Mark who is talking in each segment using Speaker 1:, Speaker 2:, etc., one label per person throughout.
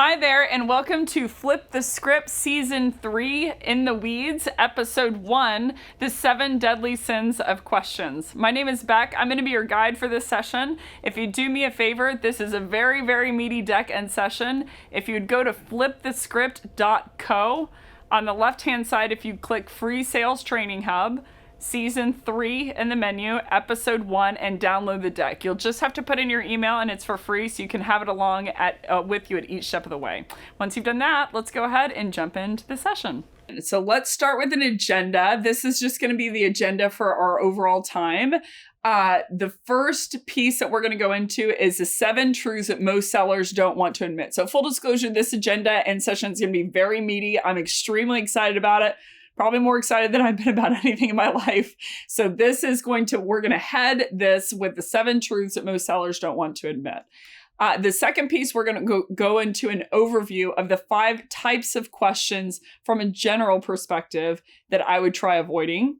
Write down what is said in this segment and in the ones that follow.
Speaker 1: Hi there, and welcome to Flip the Script Season 3 In the Weeds, Episode 1, The 7 Deadly Sins of Questions. My name is Becc. I'm going to be your guide for this session. If you do me a favor, this is a very, very meaty deck and session. If you'd go to flipthescript.co, on the left-hand side, if you click Free Sales Training Hub, Season 3 in the menu, Episode 1, and download the deck. You'll just have to put in your email and it's for free, so you can have it along with you at each step of the way. Once you've done that, let's go ahead and jump into the session. So let's start with an agenda. This is just going to be the agenda for our overall time. The first piece that we're going to go into is the 7 truths that most sellers don't want to admit. So full disclosure, this agenda and session is going to be very meaty. I'm extremely excited about it. Probably more excited than I've been about anything in my life. So this is we're going to head this with the 7 truths that most sellers don't want to admit. The second piece, we're going to go into an overview of the 5 types of questions from a general perspective that I would try avoiding.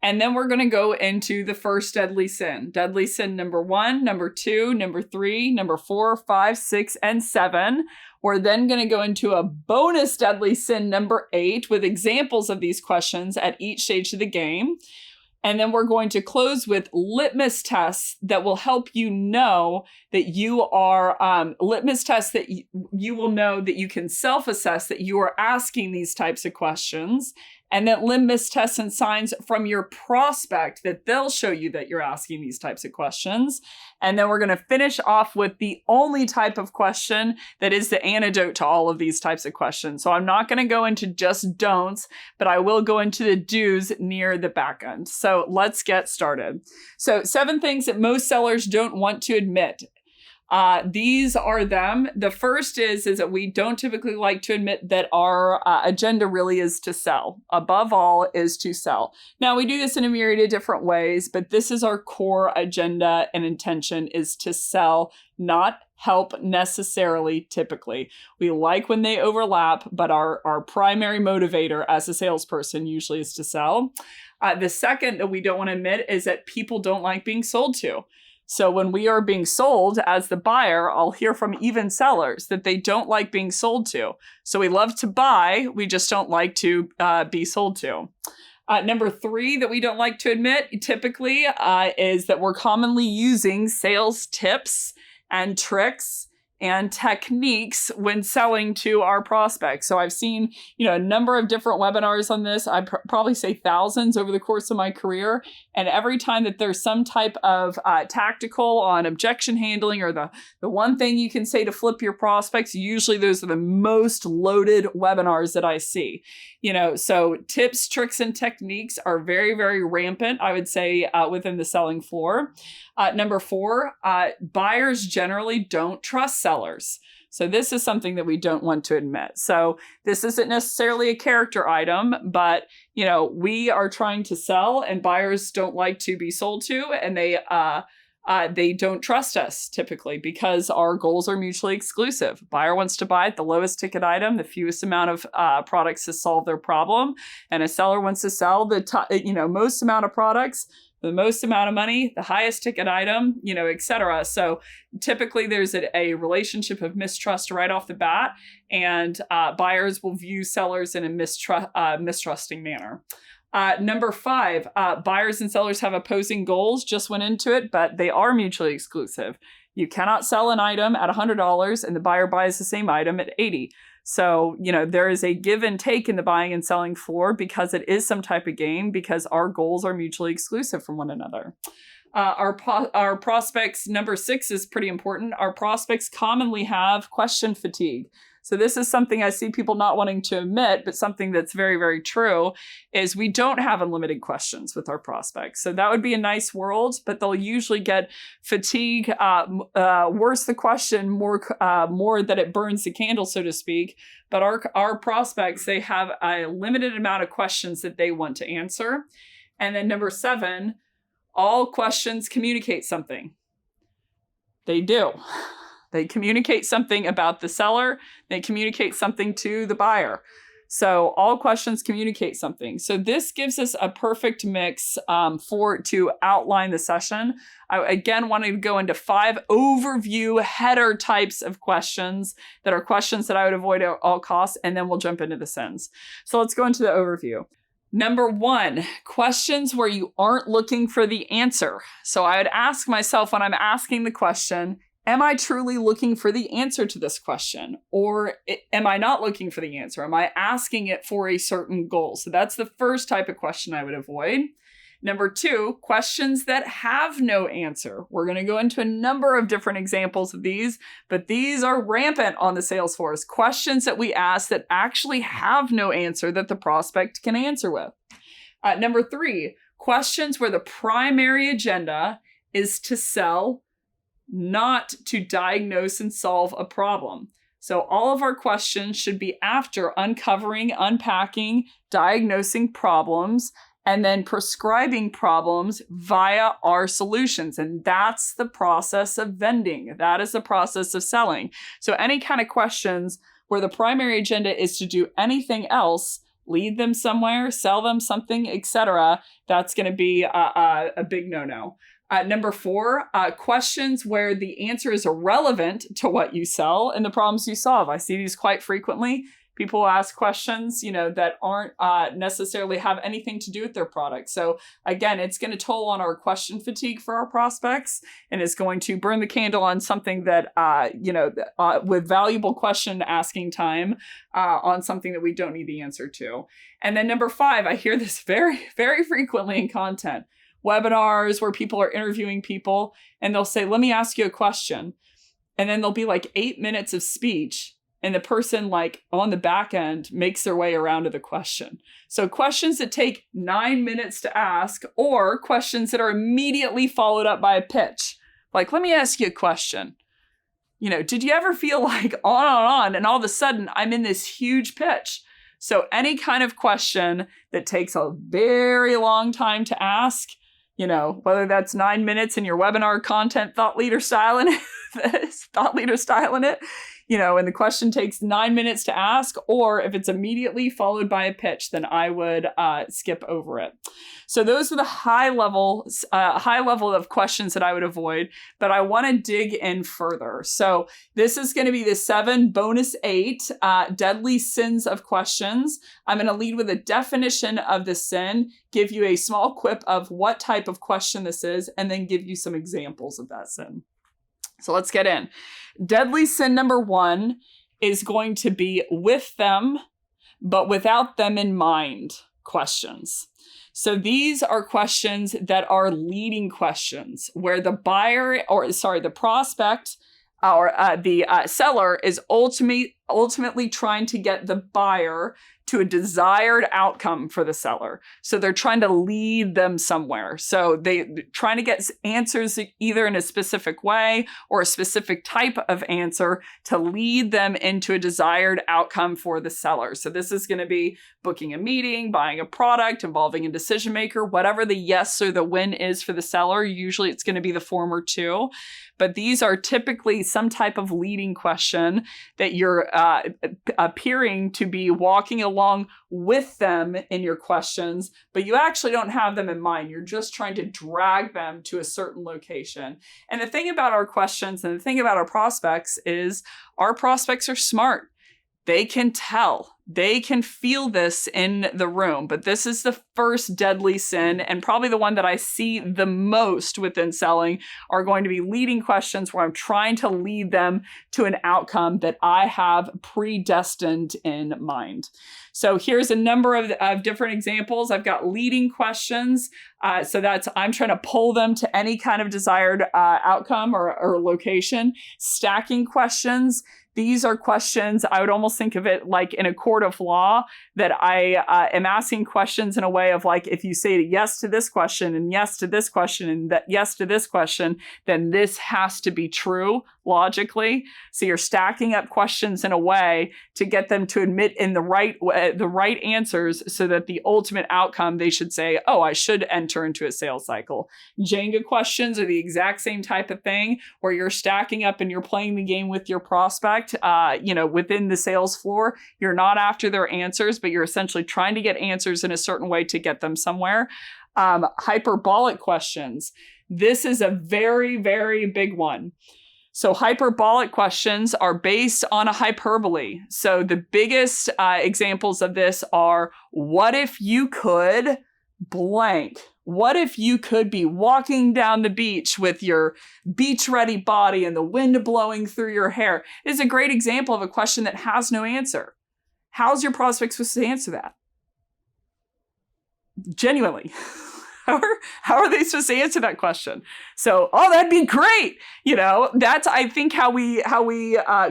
Speaker 1: And then we're going to go into the first deadly sin. Deadly sin number 1, number 2, number 3, number 4, 5, 6, and 7. We're then going to go into a bonus deadly sin number 8 with examples of these questions at each stage of the game. And then we're going to close with litmus tests that will help you know that you are, litmus tests that you will know that you can self-assess that you are asking these types of questions. And then litmus tests and signs from your prospect that they'll show you that you're asking these types of questions. And then we're going to finish off with the only type of question that is the antidote to all of these types of questions. So I'm not going to go into just don'ts, but I will go into the do's near the back end. So let's get started. So 7 things that most sellers don't want to admit. These are them. The first is that we don't typically like to admit that our agenda really is to sell. Above all is to sell. Now, we do this in a myriad of different ways, but this is our core agenda and intention is to sell, not help necessarily typically. We like when they overlap, but our primary motivator as a salesperson usually is to sell. The second that we don't want to admit is that people don't like being sold to. So when we are being sold as the buyer, I'll hear from even sellers that they don't like being sold to. So we love to buy, we just don't like to be sold to. Number 3 that we don't like to admit typically is that we're commonly using sales tips and tricks and techniques when selling to our prospects. So I've seen, a number of different webinars on this. I probably say thousands over the course of my career. And every time that there's some type of tactical on objection handling or the one thing you can say to flip your prospects, usually those are the most loaded webinars that I see. So tips, tricks, and techniques are very, very rampant, I would say, within the selling floor. Number 4, buyers generally don't trust sellers. So this is something that we don't want to admit. So this isn't necessarily a character item, but we are trying to sell and buyers don't like to be sold to, and they don't trust us typically because our goals are mutually exclusive. Buyer wants to buy the lowest ticket item, the fewest amount of products to solve their problem, and a seller wants to sell the most amount of products, the most amount of money, the highest ticket item, et cetera. So typically there's a relationship of mistrust right off the bat, and buyers will view sellers in a mistrusting manner. Number 5, buyers and sellers have opposing goals, just went into it, but they are mutually exclusive. You cannot sell an item at $100 and the buyer buys the same item at $80. So, there is a give and take in the buying and selling floor because it is some type of game because our goals are mutually exclusive from one another. Our prospects, number 6 is pretty important. Our prospects commonly have question fatigue. So this is something I see people not wanting to admit, but something that's very, very true is we don't have unlimited questions with our prospects. So that would be a nice world, but they'll usually get fatigue, worse the question, more that it burns the candle, so to speak. But our prospects, they have a limited amount of questions that they want to answer. And then number 7, all questions communicate something. They do. They communicate something about the seller. They communicate something to the buyer. So all questions communicate something. So this gives us a perfect mix to outline the session. I again wanted to go into 5 overview header types of questions that are questions that I would avoid at all costs, and then we'll jump into the sins. So let's go into the overview. Number 1, questions where you aren't looking for the answer. So I would ask myself when I'm asking the question, am I truly looking for the answer to this question? Or am I not looking for the answer? Am I asking it for a certain goal? So that's the first type of question I would avoid. Number 2, questions that have no answer. We're going to go into a number of different examples of these, but these are rampant on the Salesforce. Questions that we ask that actually have no answer that the prospect can answer with. Number 3, questions where the primary agenda is to sell, not to diagnose and solve a problem. So all of our questions should be after uncovering, unpacking, diagnosing problems, and then prescribing problems via our solutions. And that's the process of vending. That is the process of selling. So any kind of questions where the primary agenda is to do anything else, lead them somewhere, sell them something, etc., that's going to be a big no-no. Number 4, questions where the answer is irrelevant to what you sell and the problems you solve. I see these quite frequently. People ask questions, that aren't necessarily have anything to do with their product. So again, it's going to toll on our question fatigue for our prospects, and it's going to burn the candle on something that, with valuable question asking time on something that we don't need the answer to. And then number 5, I hear this very, very frequently in content. Webinars where people are interviewing people and they'll say, let me ask you a question. And then there'll be like 8 minutes of speech. And the person on the back end makes their way around to the question. So questions that take 9 minutes to ask, or questions that are immediately followed up by a pitch. Like, let me ask you a question. Did you ever feel like on, and all of a sudden I'm in this huge pitch? So any kind of question that takes a very long time to ask, whether that's 9 minutes in your webinar content, thought leader styling it, and the question takes 9 minutes to ask, or if it's immediately followed by a pitch, then I would skip over it. So those are the high level of questions that I would avoid, but I want to dig in further. So this is going to be the 7 bonus 8 deadly sins of questions. I'm going to lead with a definition of the sin, give you a small quip of what type of question this is, and then give you some examples of that sin. So let's get in. Deadly sin number 1 is going to be with them, but without them in mind questions. So these are questions that are leading questions where the prospect or the seller is ultimately trying to get the buyer to a desired outcome for the seller. So they're trying to lead them somewhere. So they're trying to get answers either in a specific way or a specific type of answer to lead them into a desired outcome for the seller. So this is going to be booking a meeting, buying a product, involving a decision maker, whatever the yes or the win is for the seller. Usually it's going to be the former 2. But these are typically some type of leading question that you're appearing to be walking along with them in your questions, but you actually don't have them in mind. You're just trying to drag them to a certain location. And the thing about our questions and the thing about our prospects is our prospects are smart. They can tell. They can feel this in the room, but this is the first deadly sin, and probably the one that I see the most within selling are going to be leading questions where I'm trying to lead them to an outcome that I have predestined in mind. So here's a number of different examples. I've got leading questions. So that's I'm trying to pull them to any kind of desired outcome or location. Stacking questions. These are questions, I would almost think of it like in a court of law, that I am asking questions in a way of like, if you say yes to this question and yes to this question and that yes to this question, then this has to be true logically. So you're stacking up questions in a way to get them to admit in the right answers so that the ultimate outcome, they should say, oh, I should enter into a sales cycle. Jenga questions are the exact same type of thing where you're stacking up and you're playing the game with your prospect prospect, within the sales floor. You're not after their answers, but you're essentially trying to get answers in a certain way to get them somewhere. Hyperbolic questions. This is a very, very big one. So hyperbolic questions are based on a hyperbole. So the biggest examples of this are, what if you could blank? What if you could be walking down the beach with your beach-ready body and the wind blowing through your hair? This is a great example of a question that has no answer. How's your prospect supposed to answer that? Genuinely. How are they supposed to answer that question? So, that'd be great. That's, I think, how we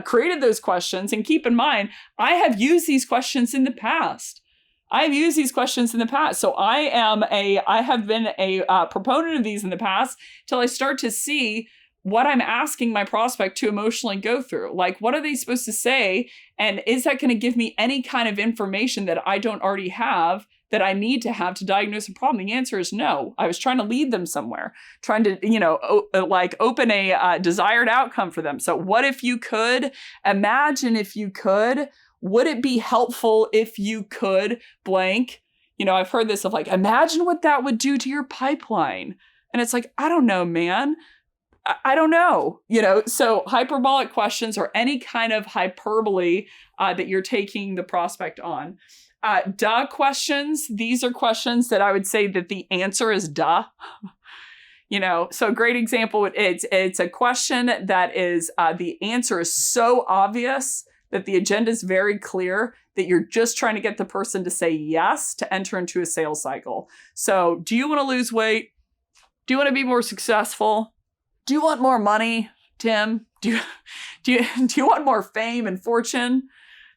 Speaker 1: created those questions. And keep in mind, I have used these questions in the past. So I have been a proponent of these in the past till I start to see what I'm asking my prospect to emotionally go through. Like, what are they supposed to say? And is that going to give me any kind of information that I don't already have, that I need to have to diagnose a problem? The answer is no. I was trying to lead them somewhere, trying to, open a desired outcome for them. So what if you could? Imagine if you could. Would it be helpful if you could blank? I've heard this of like, imagine what that would do to your pipeline. And it's like, I don't know, man. I don't know, so hyperbolic questions or any kind of hyperbole that you're taking the prospect on. Duh questions. These are questions that I would say that the answer is duh. So a great example, it's a question that is the answer is so obvious that the agenda is very clear that you're just trying to get the person to say yes to enter into a sales cycle. So do you want to lose weight? Do you want to be more successful? Do you want more money, Tim? Do you want more fame and fortune?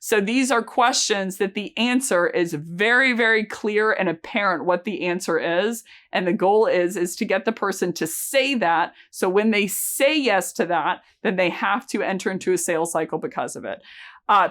Speaker 1: So these are questions that the answer is very, very clear and apparent what the answer is. And the goal is to get the person to say that. So when they say yes to that, then they have to enter into a sales cycle because of it.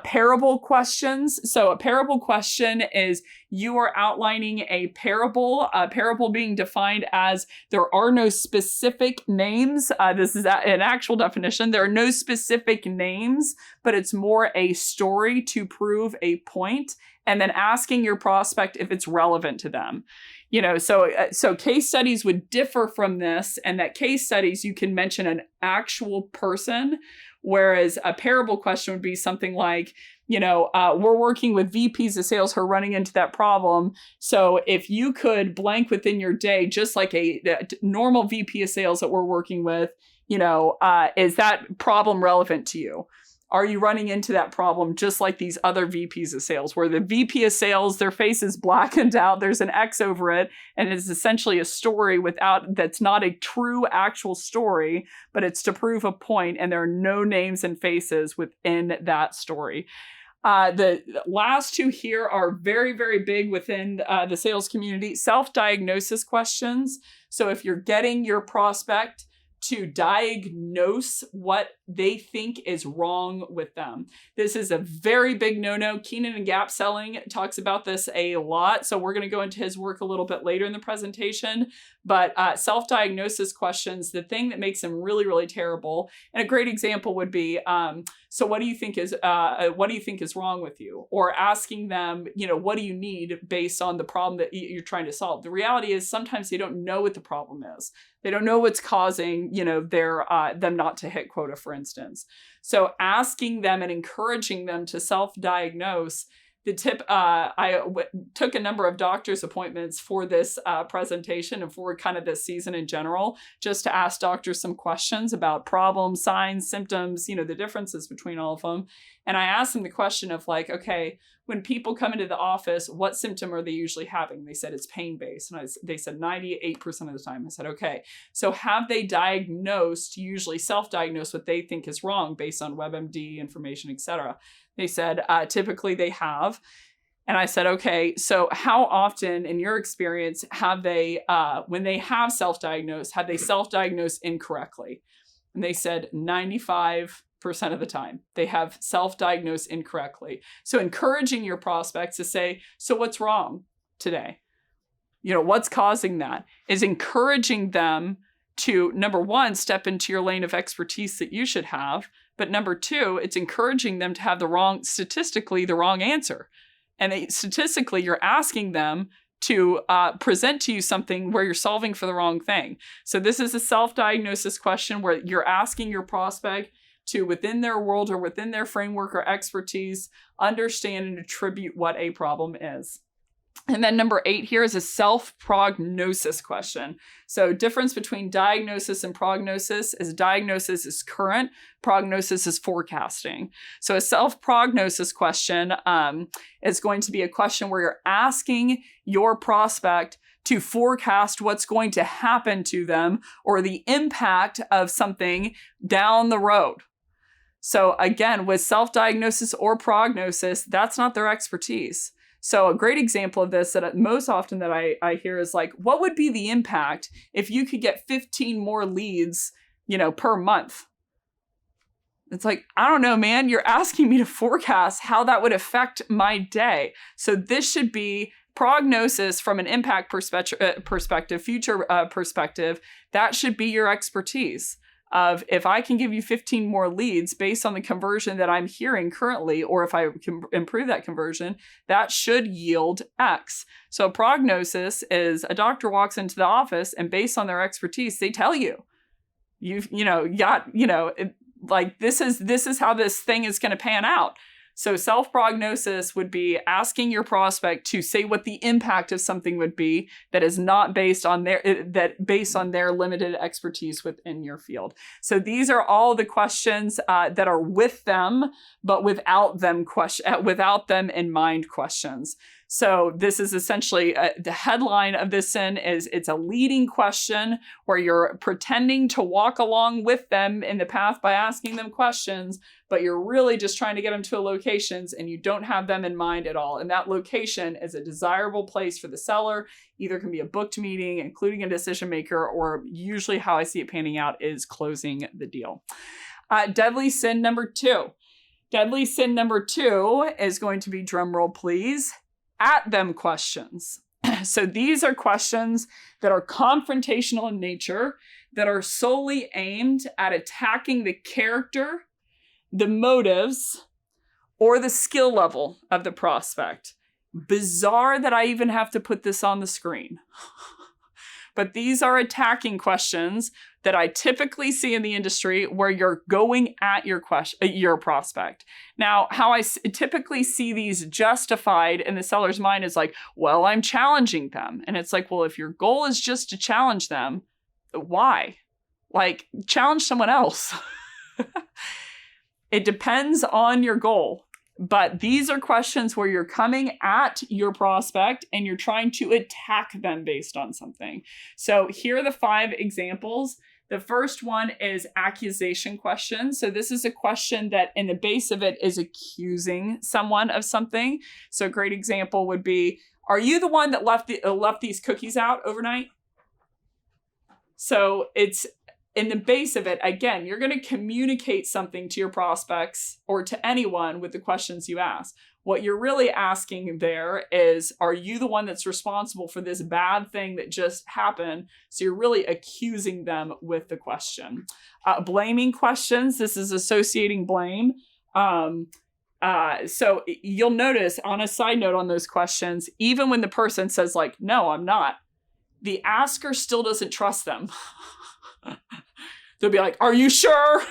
Speaker 1: Parable questions. So a parable question is you are outlining a parable being defined as there are no specific names. This is an actual definition. There are no specific names, but it's more a story to prove a point, and then asking your prospect if it's relevant to them. So case studies would differ from this, and that case studies, you can mention an actual person, whereas a parable question would be something like, we're working with VPs of sales who are running into that problem. So if you could blank within your day, just like a normal VP of sales that we're working with, is that problem relevant to you? Are you running into that problem just like these other VPs of sales, where the VP of sales, their face is blackened out, there's an X over it, and it's essentially a story that's not a true actual story, but it's to prove a point, and there are no names and faces within that story. The last two here are very, very big within the sales community. Self-diagnosis questions. So if you're getting your prospect to diagnose what they think is wrong with them. This is a very big no-no. Keenan and Gap Selling talks about this a lot. So we're going to go into his work a little bit later in the presentation. But self-diagnosis questions, the thing that makes them really, really terrible. And a great example would be, so what do you think is wrong with you? Or asking them, what do you need based on the problem that you're trying to solve? The reality is sometimes they don't know what the problem is. They don't know what's causing, them not to hit quota, for instance. So asking them and encouraging them to self-diagnose. The tip, I took a number of doctor's appointments for this presentation and for kind of this season in general, just to ask doctors some questions about problems, signs, symptoms, the differences between all of them. And I asked them the question of like, okay, when people come into the office, what symptom are they usually having? They said it's pain-based. And they said 98% of the time. I said, okay, so have they diagnosed, usually self-diagnosed what they think is wrong based on WebMD information, et cetera? They said, typically they have. And I said, okay, so how often in your experience have they, when they have self-diagnosed, have they self-diagnosed incorrectly? And they said 95% of the time they have self-diagnosed incorrectly. So encouraging your prospects to say, so what's wrong today? What's causing that? Is encouraging them to, number one, step into your lane of expertise that you should have, But number two, it's encouraging them to have statistically the wrong answer. And statistically, you're asking them to present to you something where you're solving for the wrong thing. So this is a self-diagnosis question where you're asking your prospect to, within their world or within their framework or expertise, understand and attribute what a problem is. And then number 8 here is a self-prognosis question. So difference between diagnosis and prognosis is diagnosis is current, prognosis is forecasting. So a self-prognosis question is going to be a question where you're asking your prospect to forecast what's going to happen to them or the impact of something down the road. So again, with self-diagnosis or prognosis, that's not their expertise. So a great example of this that most often that I hear is like, what would be the impact if you could get 15 more leads, per month? It's like, I don't know, man, you're asking me to forecast how that would affect my day. So this should be prognosis from an impact perspective, future perspective. That should be your expertise. Of if I can give you 15 more leads based on the conversion that I'm hearing currently, or if I can improve that conversion, that should yield X. So prognosis is a doctor walks into the office and based on their expertise, they tell you, this is how this thing is going to pan out. So self-prognosis would be asking your prospect to say what the impact of something would be that is not based on their limited expertise within your field. So these are all the questions that are with them, but without them in mind questions. So this is essentially the headline of this is it's a leading question where you're pretending to walk along with them in the path by asking them questions, but you're really just trying to get them to locations and you don't have them in mind at all. And that location is a desirable place for the seller. Either can be a booked meeting, including a decision maker, or usually how I see it panning out is closing the deal. Deadly sin number 2. Deadly sin number 2 is going to be, drum roll please, at them questions. So these are questions that are confrontational in nature, that are solely aimed at attacking the character, the motives, or the skill level of the prospect. Bizarre that I even have to put this on the screen. But these are attacking questions that I typically see in the industry where you're going at your prospect. Now, how I typically see these justified in the seller's mind is like, well, I'm challenging them. And it's like, well, if your goal is just to challenge them, why? Like, challenge someone else. It depends on your goal. But these are questions where you're coming at your prospect and you're trying to attack them based on something. So here are the 5 examples. The first one is accusation questions. So this is a question that in the base of it is accusing someone of something. So a great example would be, are you the one that left these cookies out overnight? So it's in the base of it, again, you're going to communicate something to your prospects or to anyone with the questions you ask. What you're really asking there is, are you the one that's responsible for this bad thing that just happened? So you're really accusing them with the question. Blaming questions, this is associating blame. So you'll notice on a side note on those questions, even when the person says like, no, I'm not, the asker still doesn't trust them. They'll be like, are you sure?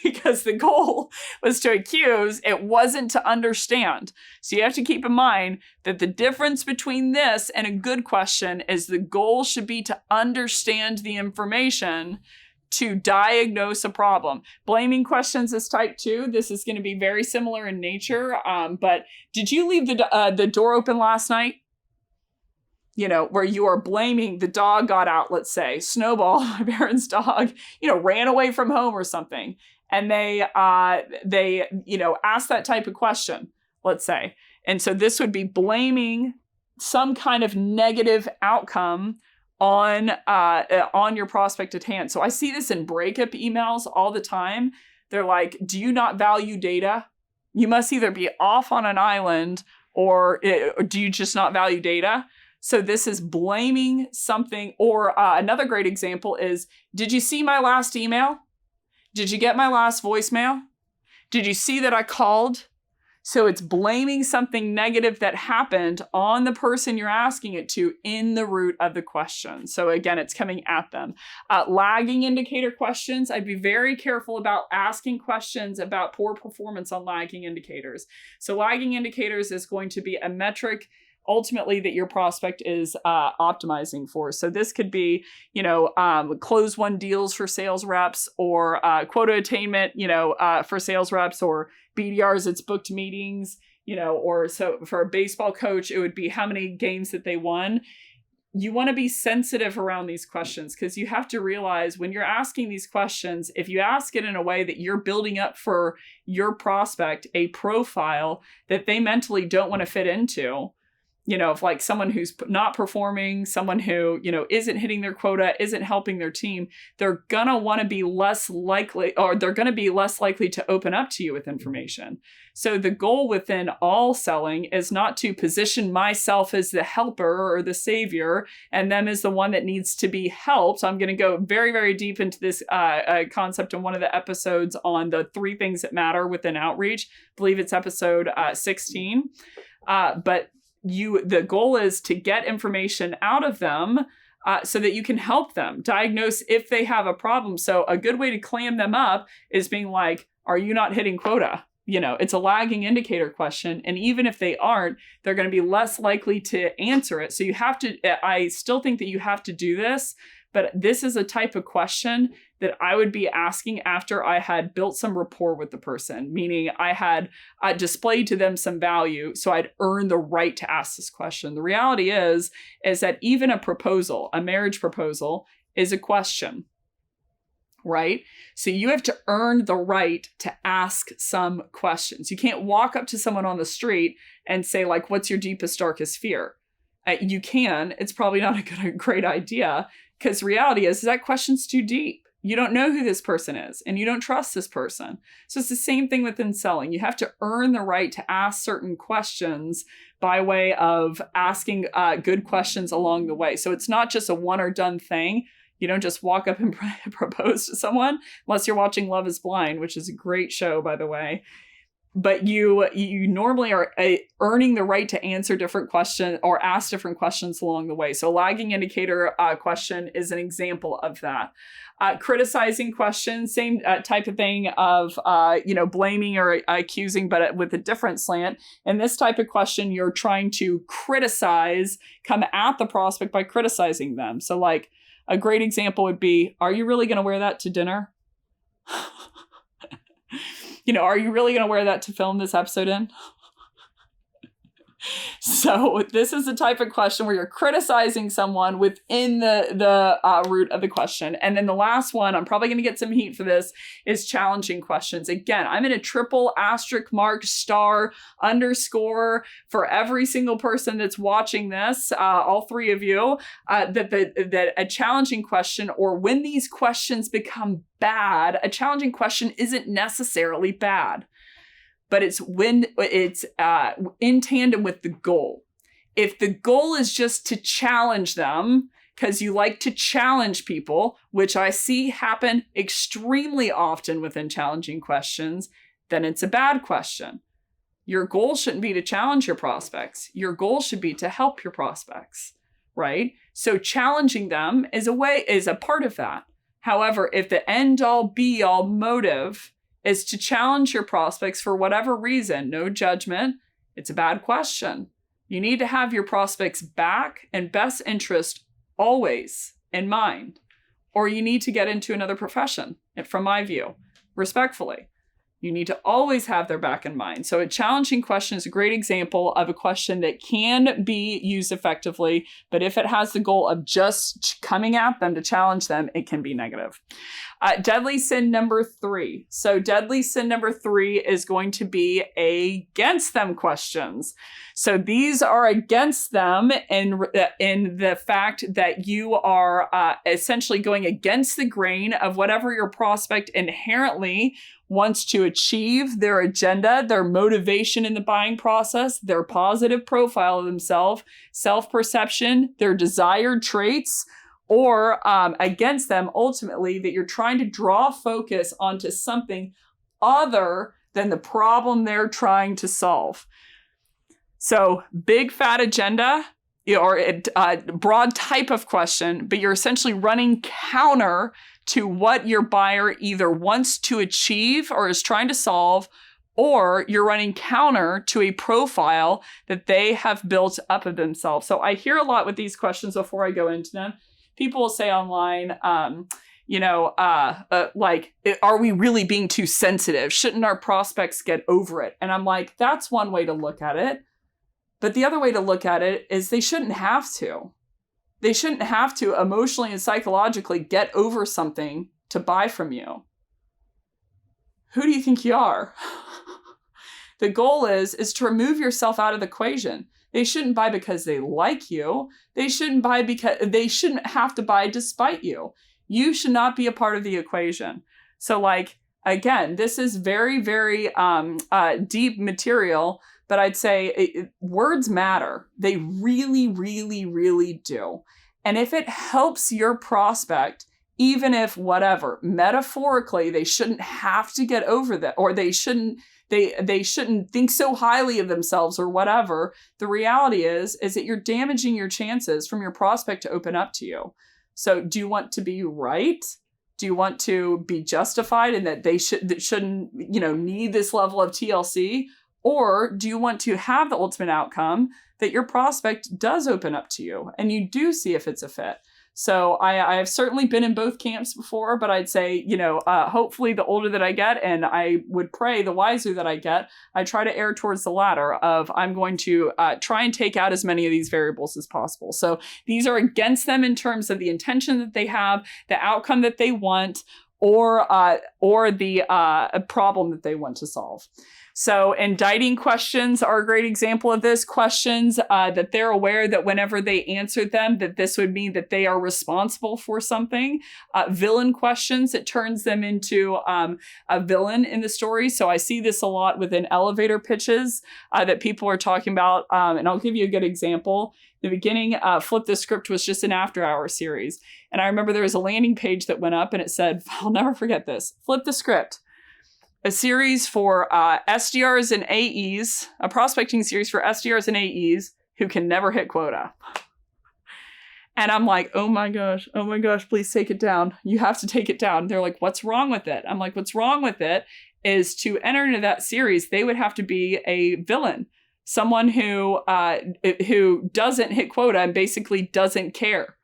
Speaker 1: Because the goal was to accuse, it wasn't to understand. So you have to keep in mind that the difference between this and a good question is the goal should be to understand the information to diagnose a problem. Blaming questions is type 2. This is going to be very similar in nature. But did you leave the door open last night? Where you are blaming the dog got out, let's say, Snowball, my parents' dog, ran away from home or something. And they ask that type of question, let's say. And so this would be blaming some kind of negative outcome on your prospect at hand. So I see this in breakup emails all the time. They're like, do you not value data? You must either be off on an island or do you just not value data? So this is blaming something. Or another great example is, did you see my last email? Did you get my last voicemail? Did you see that I called? So it's blaming something negative that happened on the person you're asking it to in the root of the question. So again, it's coming at them. Lagging indicator questions. I'd be very careful about asking questions about poor performance on lagging indicators. So lagging indicators is going to be a metric ultimately that your prospect is optimizing for. So this could be, close won deals for sales reps, or quota attainment, for sales reps, or BDRs, it's booked meetings, or so for a baseball coach, it would be how many games that they won. You want to be sensitive around these questions, because you have to realize when you're asking these questions, if you ask it in a way that you're building up for your prospect a profile that they mentally don't want to fit into, if like someone who's not performing, someone who, isn't hitting their quota, isn't helping their team, they're going to want to be less likely, or they're going to be less likely to open up to you with information. So the goal within all selling is not to position myself as the helper or the savior and them as the one that needs to be helped. I'm going to go very, very deep into this concept in one of the episodes on the 3 things that matter within outreach. I believe it's episode 16. But the goal is to get information out of them so that you can help them diagnose if they have a problem. So a good way to clam them up is being like, are you not hitting quota? It's a lagging indicator question. And even if they aren't, they're going to be less likely to answer it. So I still think that you have to do this, but this is a type of question that I would be asking after I had built some rapport with the person, meaning I had displayed to them some value. So I'd earned the right to ask this question. The reality is that even a marriage proposal is a question, right? So you have to earn the right to ask some questions. You can't walk up to someone on the street and say, like, what's your deepest, darkest fear? You can. It's probably not a great idea, because reality is that question's too deep. You don't know who this person is, and you don't trust this person. So it's the same thing within selling. You have to earn the right to ask certain questions by way of asking good questions along the way. So it's not just a one or done thing. You don't just walk up and propose to someone, unless you're watching Love is Blind, which is a great show, by the way. But you normally are earning the right to answer different questions or ask different questions along the way. So lagging indicator question is an example of that. Criticizing questions, same type of thing of, blaming or accusing, but with a different slant. In this type of question, you're trying to come at the prospect by criticizing them. So like a great example would be, are you really going to wear that to dinner? Are you really going to wear that to film this episode in? So this is the type of question where you're criticizing someone within the root of the question. And then the last one, I'm probably going to get some heat for this, is challenging questions. Again, I'm in a triple asterisk mark star underscore for every single person that's watching this, all 3 of you, that a challenging question, or when these questions become bad, a challenging question isn't necessarily bad. But it's when it's in tandem with the goal. If the goal is just to challenge them, because you like to challenge people, which I see happen extremely often within challenging questions, then it's a bad question. Your goal shouldn't be to challenge your prospects. Your goal should be to help your prospects, right? So challenging them is a part of that. However, if the end all be all motive is to challenge your prospects for whatever reason, no judgment, it's a bad question. You need to have your prospects' back and best interest always in mind, or you need to get into another profession, from my view, respectfully. You need to always have their back in mind. So a challenging question is a great example of a question that can be used effectively, but if it has the goal of just coming at them to challenge them, it can be negative. Deadly sin number 3. So deadly sin number 3 is going to be against them questions. So these are against them in the fact that you are essentially going against the grain of whatever your prospect inherently wants to achieve, their agenda, their motivation in the buying process, their positive profile of themselves, self-perception, their desired traits, or against them, ultimately, that you're trying to draw focus onto something other than the problem they're trying to solve. So big fat agenda, or a broad type of question, but you're essentially running counter to what your buyer either wants to achieve or is trying to solve, or you're running counter to a profile that they have built up of themselves. So I hear a lot with these questions before I go into them. People will say online, like, are we really being too sensitive? Shouldn't our prospects get over it? And I'm like, that's one way to look at it. But the other way to look at it is they shouldn't have to. They shouldn't have to emotionally and psychologically get over something to buy from you. Who do you think you are? The goal is to remove yourself out of the equation. They shouldn't buy because they like you. They shouldn't buy because they shouldn't have to buy despite you. You should not be a part of the equation. So, like, again, this is very, very deep material, but I'd say words matter. They really, really, really do. And if it helps your prospect, even if whatever, metaphorically, they shouldn't have to get over that, or they shouldn't think so highly of themselves or whatever, the reality is that you're damaging your chances from your prospect to open up to you. So do you want to be right? Do you want to be justified in that they shouldn't, need this level of TLC? Or do you want to have the ultimate outcome that your prospect does open up to you and you do see if it's a fit? So I have certainly been in both camps before, but I'd say, hopefully the older that I get, and I would pray the wiser that I get, I try to err towards the latter of I'm going to try and take out as many of these variables as possible. So these are against them in terms of the intention that they have, the outcome that they want, or the problem that they want to solve. So indicting questions are a great example of this. Questions that they're aware that whenever they answered them, that this would mean that they are responsible for something. Villain questions, it turns them into a villain in the story. So I see this a lot within elevator pitches that people are talking about. And I'll give you a good example. In the beginning, Flip the Script was just an after-hour series. And I remember there was a landing page that went up and it said, I'll never forget this, Flip the Script. A series for SDRs and AEs, a prospecting series for SDRs and AEs who can never hit quota. And I'm like, oh my gosh, please take it down. You have to take it down. They're like, what's wrong with it? I'm like, what's wrong with it is to enter into that series, they would have to be a villain, someone who doesn't hit quota and basically doesn't care.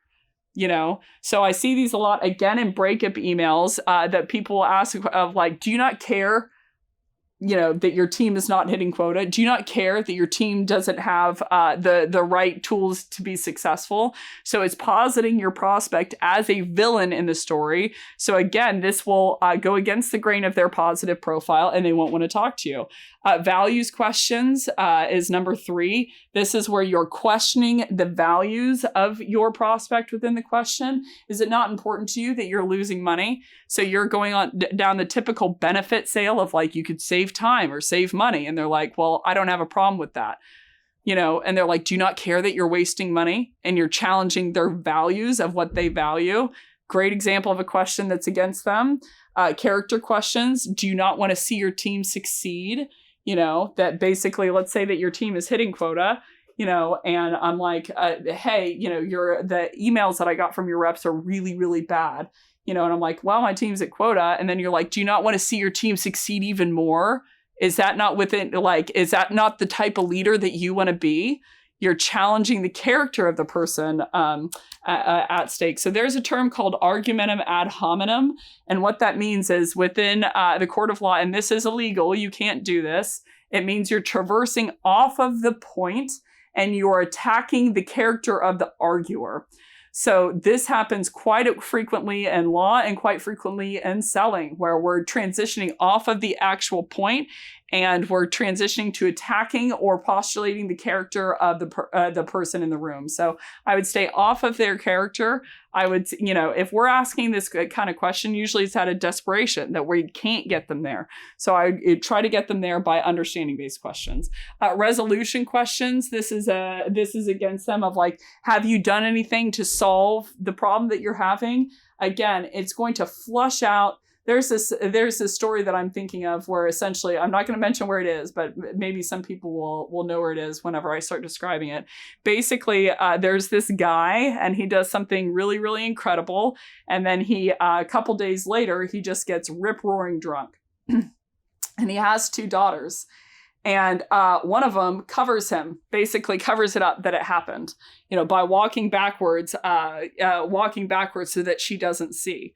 Speaker 1: So I see these a lot again in breakup emails that people will ask of like, do you not care, that your team is not hitting quota? Do you not care that your team doesn't have the right tools to be successful? So it's positing your prospect as a villain in the story. So again, this will go against the grain of their positive profile and they won't want to talk to you. Values questions is number 3. This is where you're questioning the values of your prospect within the question. Is it not important to you that you're losing money? So you're going on down the typical benefit sale of like, you could save time or save money. And they're like, well, I don't have a problem with that. And they're like, do you not care that you're wasting money? And you're challenging their values of what they value. Great example of a question that's against them. Character questions. Do you not want to see your team succeed? That basically, let's say that your team is hitting quota, and I'm like, hey, the emails that I got from your reps are really, really bad. And I'm like, well, my team's at quota. And then you're like, do you not want to see your team succeed even more? Is that not is that not the type of leader that you want to be? You're challenging the character of the person at stake. So there's a term called argumentum ad hominem. And what that means is within the court of law, and this is illegal, you can't do this. It means you're traversing off of the point and you're attacking the character of the arguer. So this happens quite frequently in law and quite frequently in selling, where we're transitioning off of the actual point and we're transitioning to attacking or postulating the character of the person in the room. So I would stay off of their character. I would, if we're asking this kind of question, usually it's out of desperation that we can't get them there. So I would try to get them there by understanding based questions. Resolution questions. This is against them of like, have you done anything to solve the problem that you're having? Again, it's going to flush out. There's this story that I'm thinking of where essentially, I'm not going to mention where it is, but maybe some people will know where it is whenever I start describing it. Basically, there's this guy and he does something really, really incredible. And then a couple days later, he just gets rip-roaring drunk. And he has 2 daughters. And one of them basically covers it up that it happened, by walking backwards so that she doesn't see.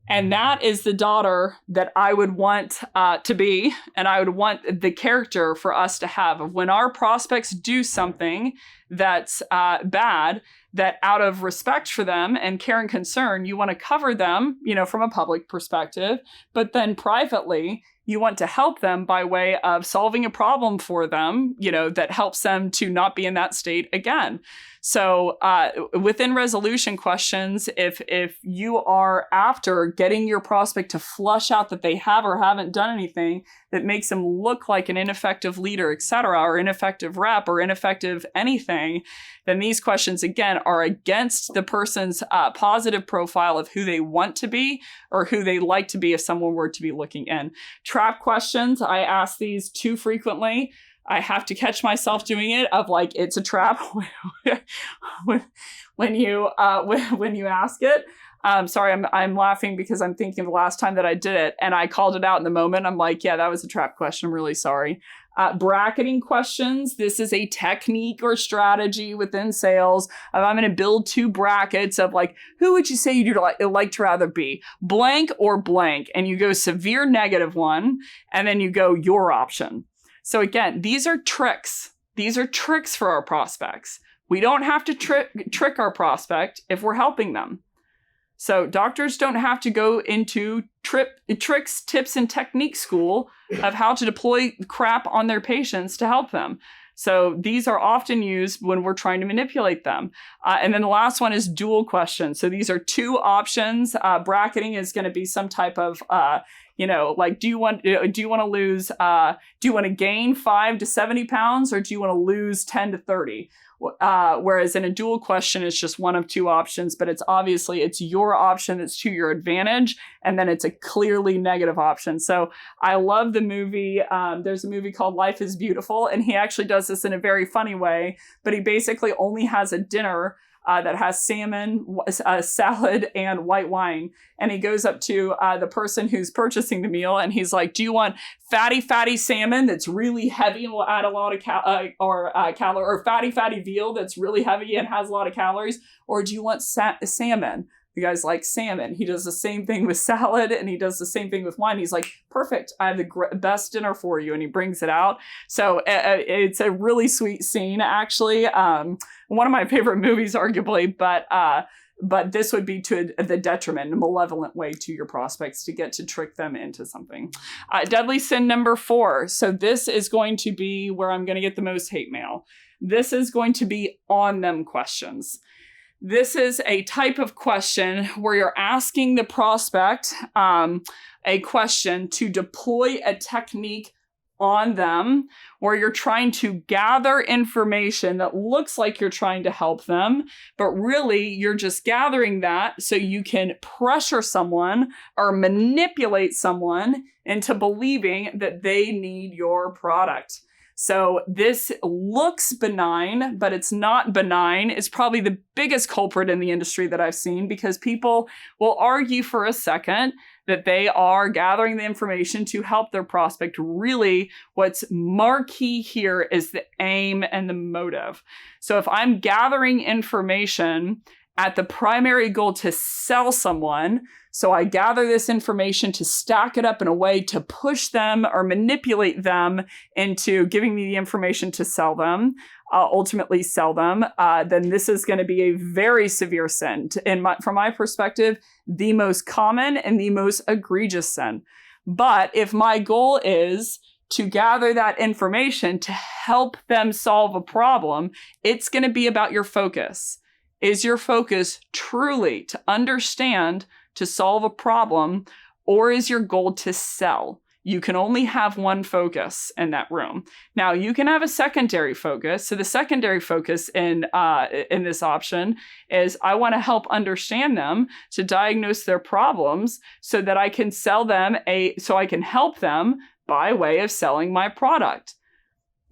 Speaker 1: And that is the daughter that I would want to be, and I would want the character for us to have of when our prospects do something that's bad, that out of respect for them and care and concern, you want to cover them, from a public perspective, but then privately, you want to help them by way of solving a problem for them, that helps them to not be in that state again. So within resolution questions, if you are after getting your prospect to flush out that they have or haven't done anything that makes them look like an ineffective leader, et cetera, or ineffective rep or ineffective anything, then these questions, again, are against the person's positive profile of who they want to be or who they like to be if someone were to be looking in. Trap questions, I ask these too frequently. I have to catch myself doing it of like, it's a trap when you ask it. Sorry, I'm laughing because I'm thinking of the last time that I did it and I called it out in the moment. I'm like, yeah, that was a trap question. I'm really sorry. Bracketing questions. This is a technique or strategy within sales. I'm going to build 2 brackets of like, who would you say you'd like to rather be? Blank or blank? And you go severe negative one, and then you go your option. So again, these are tricks. These are tricks for our prospects. We don't have to trick our prospect if we're helping them. So doctors don't have to go into tricks, tips, and technique school of how to deploy crap on their patients to help them. So these are often used when we're trying to manipulate them. And then the last one is dual questions. So these are 2 options. Bracketing is going to be some type of, like, do you want to gain 5 to 70 pounds or do you want to lose 10 to 30? Whereas in a dual question, it's just one of 2 options, but it's your option that's to your advantage. And then it's a clearly negative option. So I love the movie. There's a movie called Life is Beautiful, and he actually does this in a very funny way, but he basically only has a dinner that has salmon, salad, and white wine. And he goes up to the person who's purchasing the meal, and he's like, do you want fatty salmon that's really heavy and will add a lot of calories, or fatty veal that's really heavy and has a lot of calories, or do you want salmon? The guy's like, salmon. He does the same thing with salad, and he does the same thing with wine. He's like, perfect. I have the best dinner for you. And he brings it out. So it's a really sweet scene, actually. One of my favorite movies, arguably, but this would be to the detriment, a malevolent way to your prospects to get to trick them into something. Deadly sin number 4. So this is going to be where I'm going to get the most hate mail. This is going to be on them questions. This is a type of question where you're asking the prospect a question to deploy a technique on them, where you're trying to gather information that looks like you're trying to help them, but really you're just gathering that so you can pressure someone or manipulate someone into believing that they need your product. So this looks benign, but it's not benign. It's probably the biggest culprit in the industry that I've seen, because people will argue for a second that they are gathering the information to help their prospect. Really, what's marquee here is the aim and the motive. So if I'm gathering information at the primary goal to sell someone, so I gather this information to stack it up in a way to push them or manipulate them into giving me the information to sell them, ultimately sell them, then this is going to be a very severe sin. From my perspective, the most common and the most egregious sin. But if my goal is to gather that information to help them solve a problem, it's going to be about your focus. Is your focus truly to understand, to solve a problem, or is your goal to sell? You can only have one focus in that room. Now, you can have a secondary focus. So the secondary focus in this option is I want to help understand them, to diagnose their problems so that I can sell them so I can help them by way of selling my product.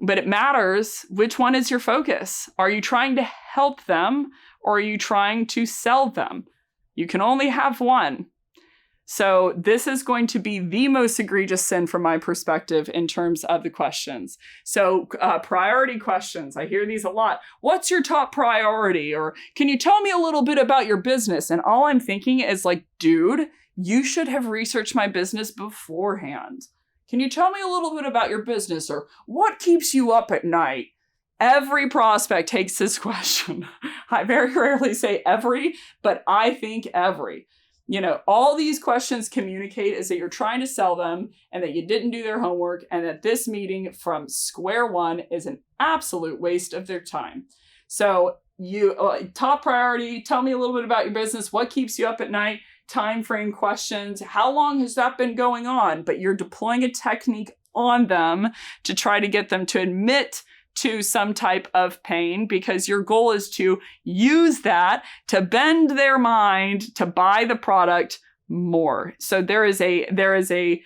Speaker 1: But it matters which one is your focus. Are you trying to help them or are you trying to sell them? You can only have one. So this is going to be the most egregious sin from my perspective in terms of the questions. So priority questions, I hear these a lot. What's your top priority? Or can you tell me a little bit about your business? And all I'm thinking is like, dude, you should have researched my business beforehand. Can you tell me a little bit about your business? Or what keeps you up at night? Every prospect takes this question. I very rarely say every, but I think every. All these questions communicate is that you're trying to sell them and that you didn't do their homework and that this meeting from square one is an absolute waste of their time. So top priority, tell me a little bit about your business. What keeps you up at night? Time frame questions. How long has that been going on? But you're deploying a technique on them to try to get them to admit to some type of pain, because your goal is to use that to bend their mind to buy the product more. So there is a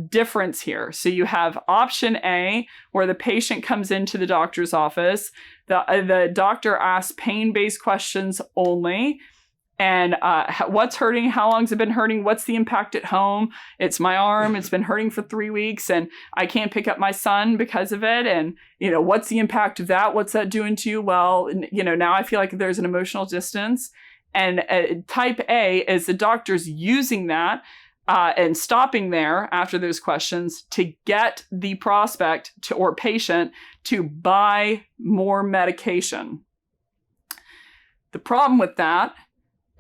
Speaker 1: difference here. So you have option A, where the patient comes into the doctor's office. The doctor asks pain-based questions only. And what's hurting? How long has it been hurting? What's the impact at home? It's my arm. It's been hurting for 3 weeks and I can't pick up my son because of it. And, what's the impact of that? What's that doing to you? Well, now I feel like there's an emotional distance. And type A is the doctor's using that and stopping there after those questions to get the prospect or patient to buy more medication. The problem with that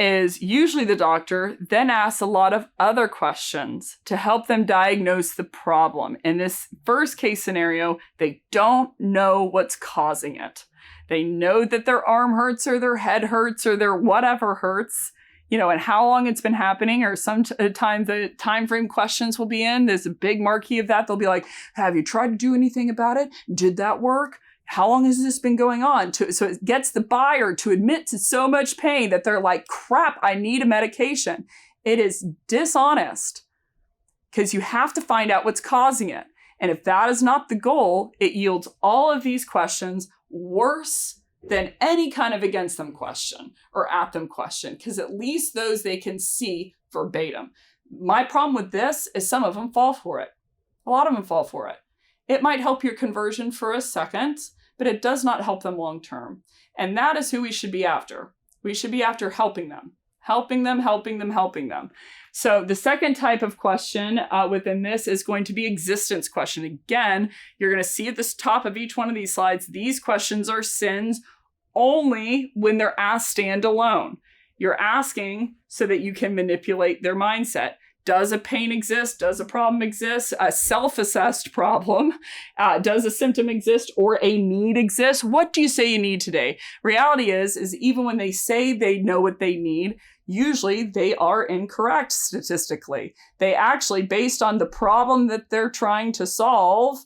Speaker 1: is usually the doctor then asks a lot of other questions to help them diagnose the problem. In this first case scenario, they don't know what's causing it. They know that their arm hurts or their head hurts or their whatever hurts, and how long it's been happening, or sometimes the time frame questions will be in. There's a big marquee of that. They'll be like, have you tried to do anything about it? Did that work? How long has this been going on? So it gets the buyer to admit to so much pain that they're like, crap, I need a medication. It is dishonest because you have to find out what's causing it. And if that is not the goal, it yields all of these questions worse than any kind of against them question or at them question, because at least those they can see verbatim. My problem with this is some of them fall for it. A lot of them fall for it. It might help your conversion for a second, but it does not help them long term. And that is who we should be after. We should be after helping them. So the second type of question within this is going to be existence question. Again, you're going to see at the top of each one of these slides, these questions are sins only when they're asked standalone. You're asking so that you can manipulate their mindset. Does a pain exist? Does a problem exist? A self-assessed problem? Does a symptom exist or a need exist? What do you say you need today? Reality is even when they say they know what they need, usually they are incorrect statistically. They actually, based on the problem that they're trying to solve,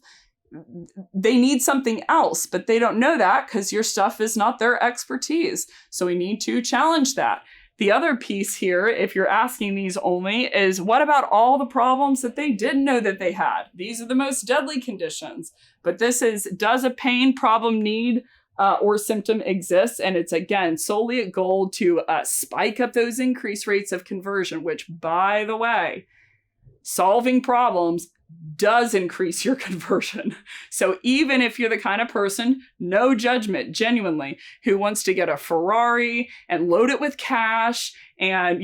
Speaker 1: they need something else, but they don't know that because your stuff is not their expertise. So we need to challenge that. The other piece here, if you're asking these only, is what about all the problems that they didn't know that they had? These are the most deadly conditions. But this is, does a pain, problem, need, or symptom exist? And it's, again, solely a goal to spike up those increased rates of conversion, which, by the way, solving problems does increase your conversion. So even if you're the kind of person, no judgment, genuinely, who wants to get a Ferrari and load it with cash and,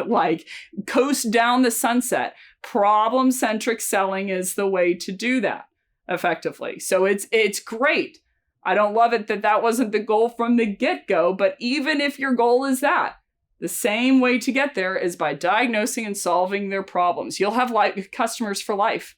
Speaker 1: like coast down the sunset, problem-centric selling is the way to do that effectively. So it's great. I don't love it that wasn't the goal from the get-go, but even if your goal is that, the same way to get there is by diagnosing and solving their problems. You'll have customers for life.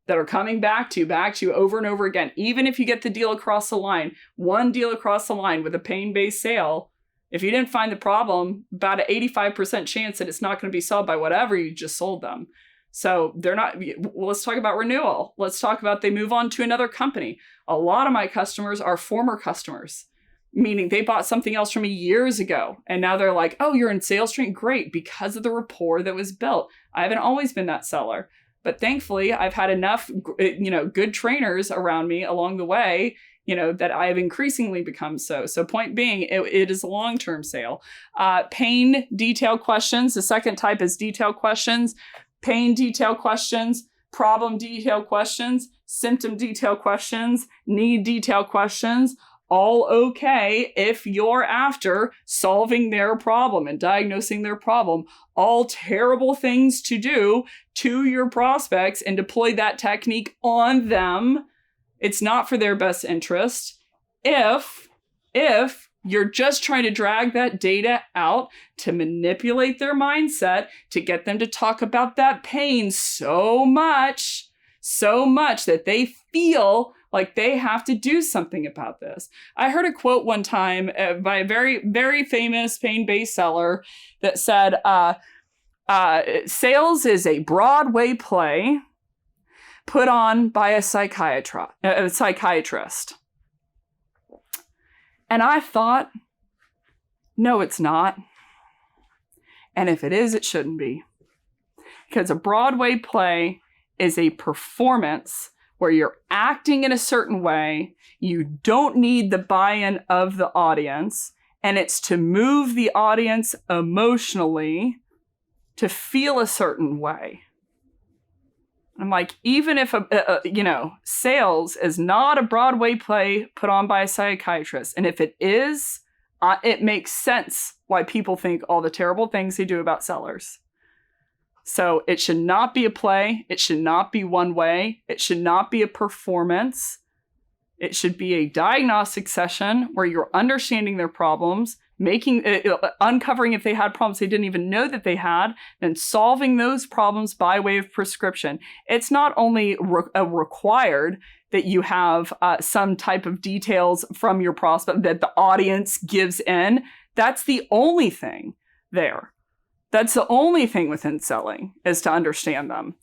Speaker 1: that are coming back to you over and over again. Even if you get the deal across the line, one deal across the line with a pain-based sale, if you didn't find the problem, about an 85% chance that it's not going to be solved by whatever you just sold them. So they're not, well, let's talk about renewal. Let's talk about they move on to another company. A lot of my customers are former customers, meaning they bought something else from me years ago. And now they're like, oh, you're in sales training? Great, because of the rapport that was built. I haven't always been that seller. But thankfully, I've had enough, good trainers around me along the way, that I have increasingly become so. So point being, it is a long-term sale. Pain detail questions. The second type is detail questions. Pain detail questions, problem detail questions, symptom detail questions, need detail questions. All okay if you're after solving their problem and diagnosing their problem. All terrible things to do to your prospects and deploy that technique on them. It's not for their best interest. If you're just trying to drag that data out to manipulate their mindset, to get them to talk about that pain so much that they feel like they have to do something about this. I heard a quote one time by a very, very famous pain-based seller that said, sales is a Broadway play put on by a psychiatrist. And I thought, no, it's not. And if it is, it shouldn't be. Because a Broadway play is a performance where you're acting in a certain way. You don't need the buy-in of the audience. And it's to move the audience emotionally to feel a certain way. I'm like, even if, sales is not a Broadway play put on by a psychiatrist. And if it is, it makes sense why people think all the terrible things they do about sellers. So it should not be a play. It should not be one way. It should not be a performance. It should be a diagnostic session where you're understanding their problems, uncovering if they had problems they didn't even know that they had, and solving those problems by way of prescription. It's not only required that you have some type of details from your prospect that the audience gives in. That's the only thing there. That's the only thing within selling, is to understand them.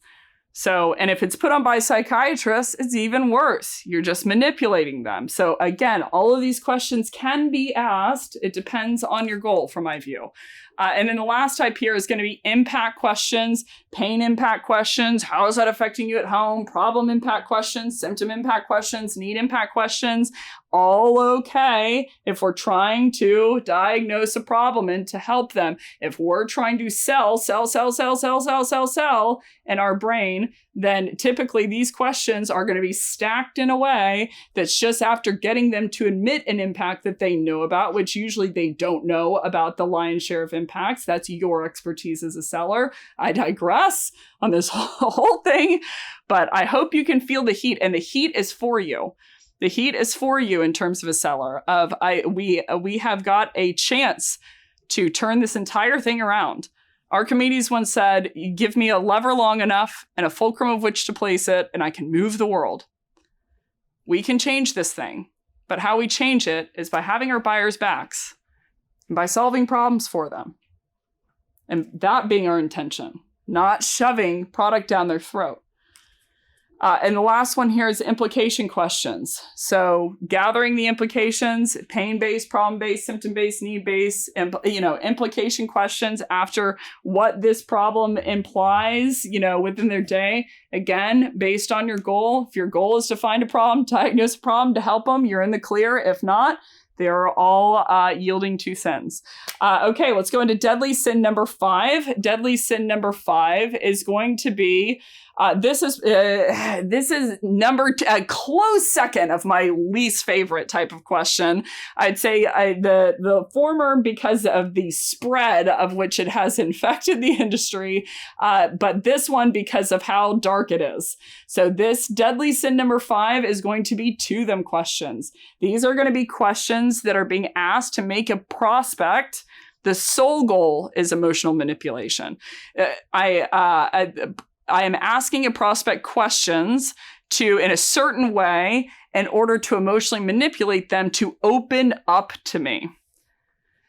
Speaker 1: So, and if it's put on by psychiatrists, it's even worse. You're just manipulating them. So again, all of these questions can be asked. It depends on your goal, from my view. And then the last type here is going to be impact questions, pain impact questions. How is that affecting you at home? Problem impact questions, symptom impact questions, need impact questions. All okay if we're trying to diagnose a problem and to help them. If we're trying to sell in our brain, then typically these questions are going to be stacked in a way that's just after getting them to admit an impact that they know about, which usually they don't know about the lion's share of impacts. That's your expertise as a seller. I digress on this whole thing, but I hope you can feel the heat, and the heat is for you. The heat is for you in terms of a seller. We have got a chance to turn this entire thing around. Archimedes once said, "You give me a lever long enough and a fulcrum of which to place it, and I can move the world." We can change this thing, but how we change it is by having our buyers' backs and by solving problems for them. And that being our intention, not shoving product down their throat. And the last one here is implication questions. So gathering the implications, pain-based, problem-based, symptom-based, need-based, implication questions after what this problem implies, within their day. Again, based on your goal. If your goal is to find a problem, diagnose a problem, to help them, you're in the clear. If not, they're all yielding 2 cents. Okay, let's go into deadly sin number 5. Deadly sin number 5 is going to be, this is a close second of my least favorite type of question. I'd say the former because of the spread of which it has infected the industry, but this one because of how dark it is. So this deadly sin number 5 is going to be to them questions. These are going to be questions that are being asked to make a prospect. The sole goal is emotional manipulation. I am asking a prospect questions in a certain way in order to emotionally manipulate them to open up to me.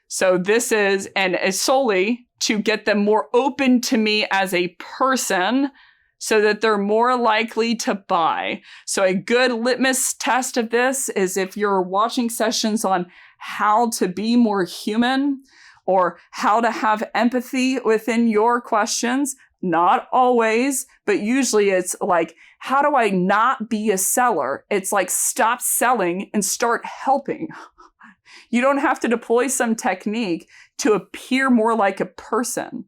Speaker 1: So this is solely to get them more open to me as a person so that they're more likely to buy. So a good litmus test of this is if you're watching sessions on how to be more human or how to have empathy within your questions. Not always, but usually it's like, how do I not be a seller? It's like, stop selling and start helping. You don't have to deploy some technique to appear more like a person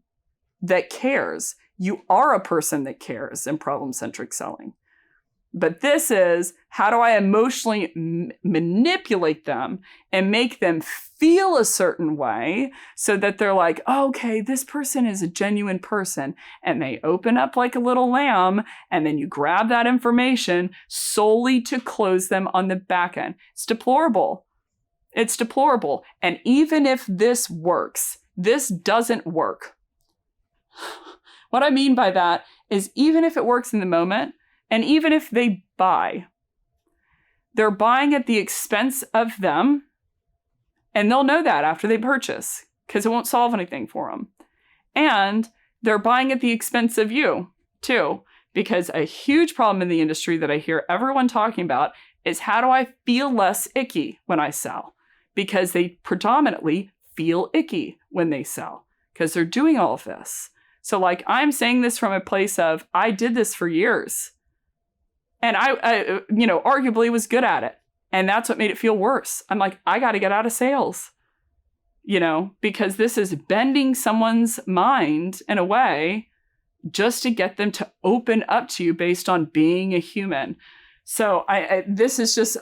Speaker 1: that cares. You are a person that cares in problem-centric selling. But this is, how do I emotionally manipulate them and make them feel a certain way so that they're like, oh, okay, this person is a genuine person. And they open up like a little lamb, and then you grab that information solely to close them on the back end. It's deplorable. It's deplorable. And even if this works, this doesn't work. What I mean by that is, even if it works in the moment, and even if they buy, they're buying at the expense of them, and they'll know that after they purchase, because it won't solve anything for them. And they're buying at the expense of you, too, because a huge problem in the industry that I hear everyone talking about is, how do I feel less icky when I sell? Because they predominantly feel icky when they sell, because they're doing all of this. So like, I'm saying this from a place of, I did this for years. And I arguably was good at it. And that's what made it feel worse. I'm like, I got to get out of sales, because this is bending someone's mind in a way just to get them to open up to you based on being a human. So this is just,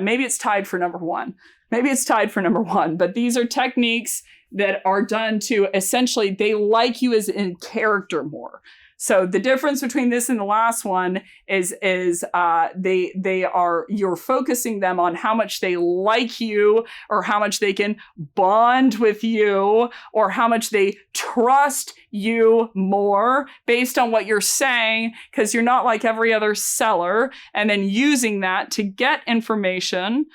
Speaker 1: maybe it's tied for number one. But these are techniques that are done to essentially, they like you as in character more. So the difference between this and the last one is you're focusing them on how much they like you, or how much they can bond with you, or how much they trust you more based on what you're saying, because you're not like every other seller, and then using that to get information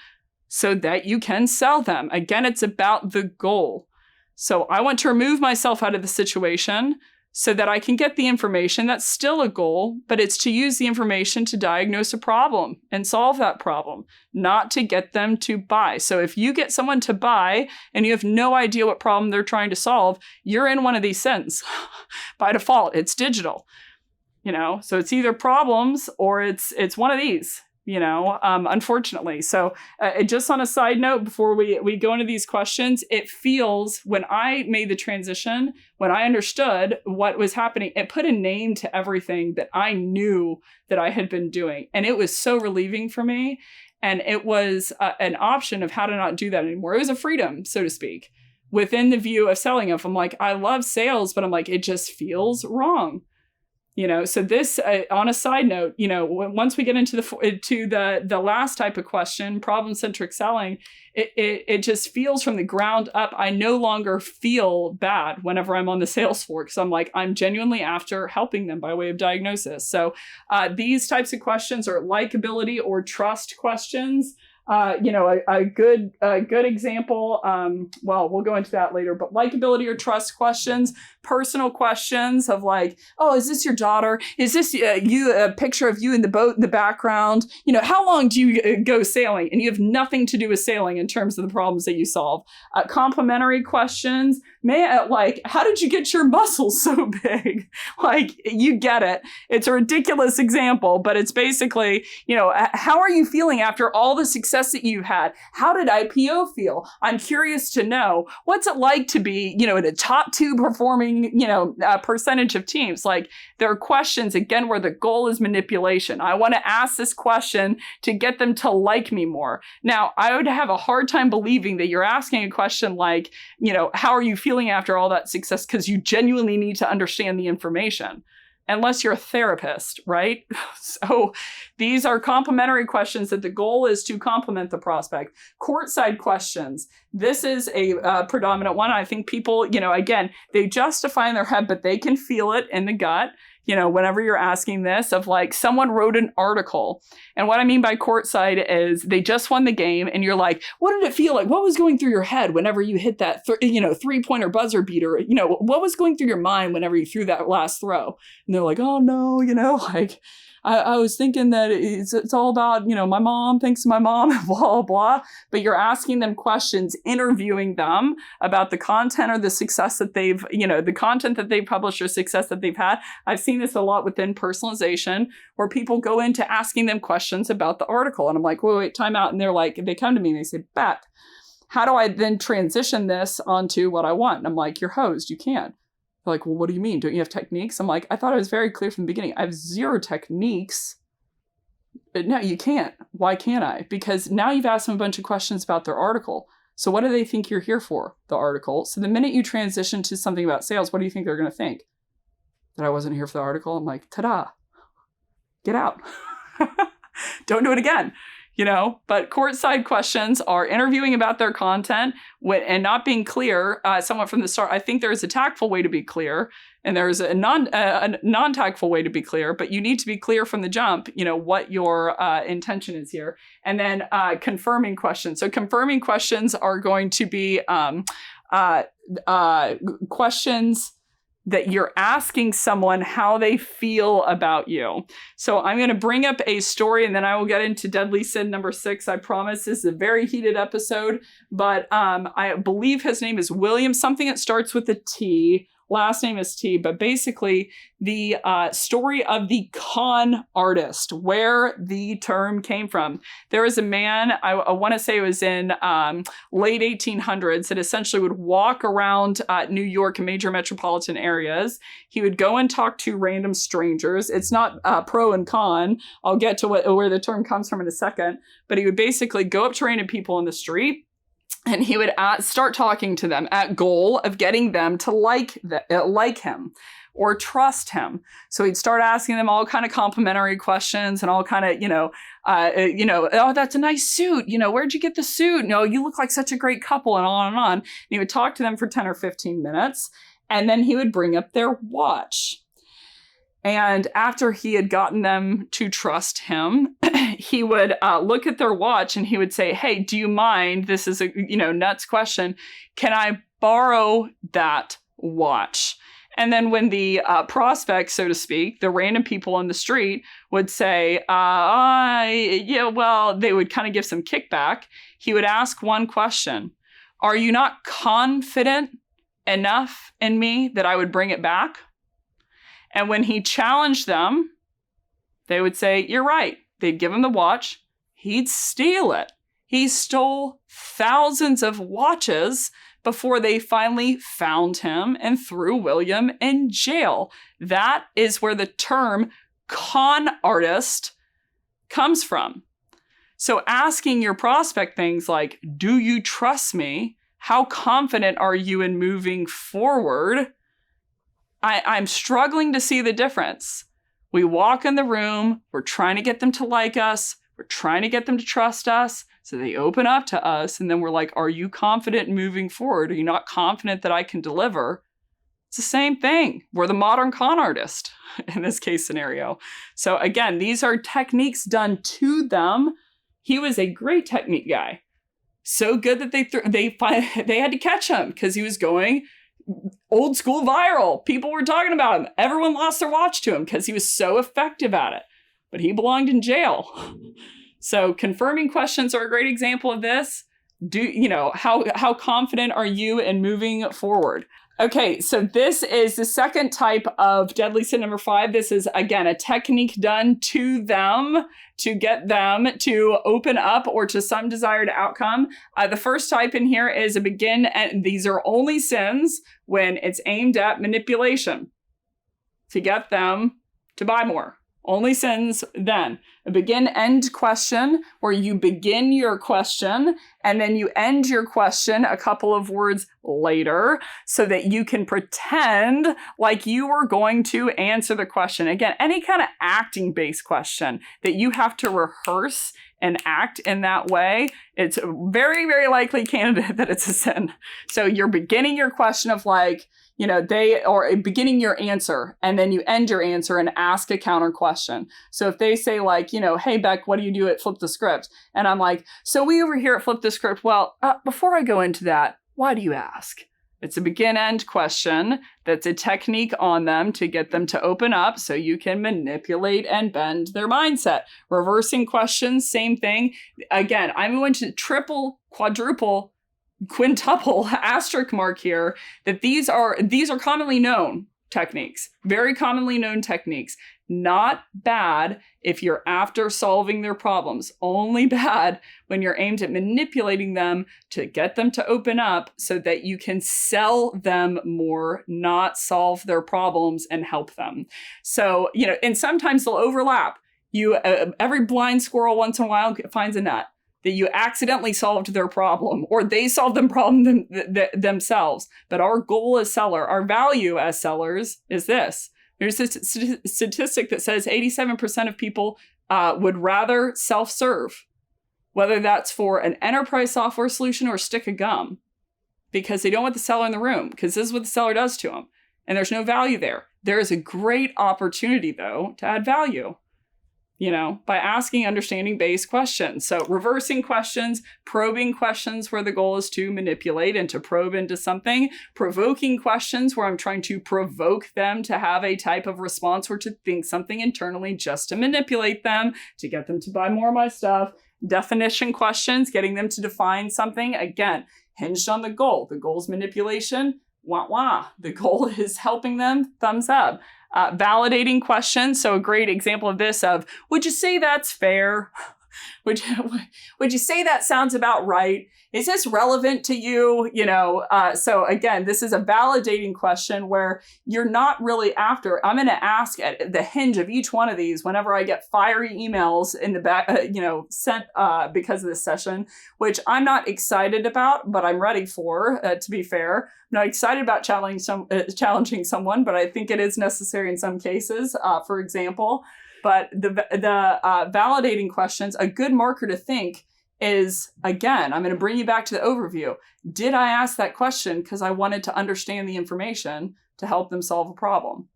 Speaker 1: so that you can sell them. Again, it's about the goal. So I want to remove myself out of the situation so that I can get the information. That's still a goal, but it's to use the information to diagnose a problem and solve that problem, not to get them to buy. So if you get someone to buy and you have no idea what problem they're trying to solve, you're in one of these sins. By default, it's digital, so it's either problems or it's one of these. Unfortunately. So just on a side note, before we go into these questions, it feels, when I made the transition, when I understood what was happening, it put a name to everything that I knew that I had been doing. And it was so relieving for me. And it was an option of how to not do that anymore. It was a freedom, so to speak, within the view of selling. If I'm like, I love sales, but I'm like, it just feels wrong. So this, on a side note, once we get into the last type of question, problem-centric selling, it just feels from the ground up. I no longer feel bad whenever I'm on the sales floor, because I'm like, I'm genuinely after helping them by way of diagnosis. So these types of questions are likability or trust questions. A good example, we'll go into that later, but likability or trust questions, personal questions of like, oh, is this your daughter? Is this a picture of you in the boat in the background? How long do you go sailing? And you have nothing to do with sailing in terms of the problems that you solve. Complimentary questions, how did you get your muscles so big? Like, you get it. It's a ridiculous example, but it's basically, how are you feeling after all the success that you had? How did IPO feel? I'm curious to know, what's it like to be, in a top 2 performing, percentage of teams? Like, there are questions, again, where the goal is manipulation. I want to ask this question to get them to like me more. Now, I would have a hard time believing that you're asking a question like, how are you feeling after all that success? Because you genuinely need to understand the information. Unless you're a therapist, right? So these are complimentary questions that the goal is to complement the prospect. Courtside questions. This is a predominant one. I think people, again, they justify in their head, but they can feel it in the gut. whenever you're asking this of like someone wrote an article. And what I mean by courtside is they just won the game and you're like, what did it feel like? What was going through your head whenever you hit that, 3-pointer buzzer beater? What was going through your mind whenever you threw that last throw? And they're like, oh no, like I was thinking that it's all about, my mom thinks my mom, blah, blah, blah. But you're asking them questions, interviewing them about the content or the success that they've, the content that they've published or success that they've had. I've seen this a lot within personalization where people go into asking them questions about the article. And I'm like, wait, time out. And they're like, they come to me and they say, Becc, how do I then transition this onto what I want? And I'm like, you're hosed. You can't. They're like, well, what do you mean? Don't you have techniques? I'm like, I thought I was very clear from the beginning. I have 0 techniques. But no, you can't. Why can't I? Because now you've asked them a bunch of questions about their article. So what do they think you're here for? The article. So the minute you transition to something about sales, what do you think they're going to think? That I wasn't here for the article? I'm like, ta-da. Get out. Don't do it again. But courtside questions are interviewing about their content and not being clear somewhat from the start. I think there is a tactful way to be clear and there's a non-tactful way to be clear, but you need to be clear from the jump, what your intention is here. And then confirming questions. So confirming questions are going to be questions that you're asking someone how they feel about you. So I'm going to bring up a story and then I will get into Deadly Sin number 6. I promise this is a very heated episode, but I believe his name is William, something that starts with a T. Last name is T, but basically the story of the con artist, where the term came from. There was a man, I want to say it was in late 1800s, that essentially would walk around New York and major metropolitan areas. He would go and talk to random strangers. It's not pro and con. I'll get to where the term comes from in a second, but he would basically go up to random people in the street and he would start talking to them at goal of getting them to like him or trust him. So he'd start asking them all kind of complimentary questions and all kind of, oh, that's a nice suit. Where'd you get the suit? No, you look like such a great couple, and on and on. And he would talk to them for 10 or 15 minutes. And then he would bring up their watch. And after he had gotten them to trust him, he would look at their watch and he would say, hey, do you mind? This is a, nuts question. Can I borrow that watch? And then when the prospect, so to speak, the random people on the street would say, yeah, well, they would kind of give some kickback. He would ask one question. Are you not confident enough in me that I would bring it back? And when he challenged them, they would say, you're right. They'd give him the watch. He'd steal it. He stole thousands of watches before they finally found him and threw William in jail. That is where the term con artist comes from. So asking your prospect things like, do you trust me? How confident are you in moving forward? I'm struggling to see the difference. We walk in the room, we're trying to get them to like us, we're trying to get them to trust us, so they open up to us, and then we're like, are you confident in moving forward? Are you not confident that I can deliver? It's the same thing. We're the modern con artist in this case scenario. So again, these are techniques done to them. He was a great technique guy. So good that they had to catch him because he was going old school viral. People were talking about him. Everyone lost their watch to him because he was so effective at it. But he belonged in jail. So confirming questions are a great example of this. How confident are you in moving forward? Okay, so this is the second type of Deadly Sin number 5. This is, again, a technique done to them to get them to open up or to some desired outcome. The first type in here is a begin, and these are only sins when it's aimed at manipulation to get them to buy more. Only sins then. A begin-end question where you begin your question and then you end your question a couple of words later so that you can pretend like you were going to answer the question. Again, any kind of acting-based question that you have to rehearse and act in that way, it's a very, very likely candidate that it's a sin. So you're beginning your question of like, they are beginning your answer and then you end your answer and ask a counter question. So if they say like, hey, Beck, what do you do at Flip the Script? And I'm like, so we over here at Flip the Script, well, before I go into that, why do you ask? It's a begin-end question that's a technique on them to get them to open up so you can manipulate and bend their mindset. Reversing questions, same thing. Again, I'm going to triple, quadruple, quintuple asterisk mark here that these are commonly known techniques, very commonly known techniques. Not bad if you're after solving their problems, only bad when you're aimed at manipulating them to get them to open up so that you can sell them more, not solve their problems and help them. So, and sometimes they'll overlap. Every blind squirrel once in a while finds a nut that you accidentally solved their problem or they solved the problem themselves. But our goal as seller, our value as sellers is this. There's a statistic that says 87% of people would rather self-serve, whether that's for an enterprise software solution or a stick of gum, because they don't want the seller in the room, because this is what the seller does to them. And there's no value there. There is a great opportunity, though, to add value, by asking understanding-based questions. So reversing questions, probing questions where the goal is to manipulate and to probe into something, provoking questions where I'm trying to provoke them to have a type of response or to think something internally just to manipulate them, to get them to buy more of my stuff. Definition questions, getting them to define something, again, hinged on the goal. The goal is manipulation. Wah, wah. The goal is helping them. Thumbs up. Validating questions. So a great example of this would you say that's fair? Would you say that sounds about right? Is this relevant to you? So again, this is a validating question where you're not really after. I'm going to ask at the hinge of each one of these whenever I get fiery emails in the back, sent because of this session, which I'm not excited about, but I'm ready for. To be fair, I'm not excited about challenging someone, but I think it is necessary in some cases. For example, but the validating questions, a good marker to think is, again, I'm going to bring you back to the overview. Did I ask that question because I wanted to understand the information to help them solve a problem?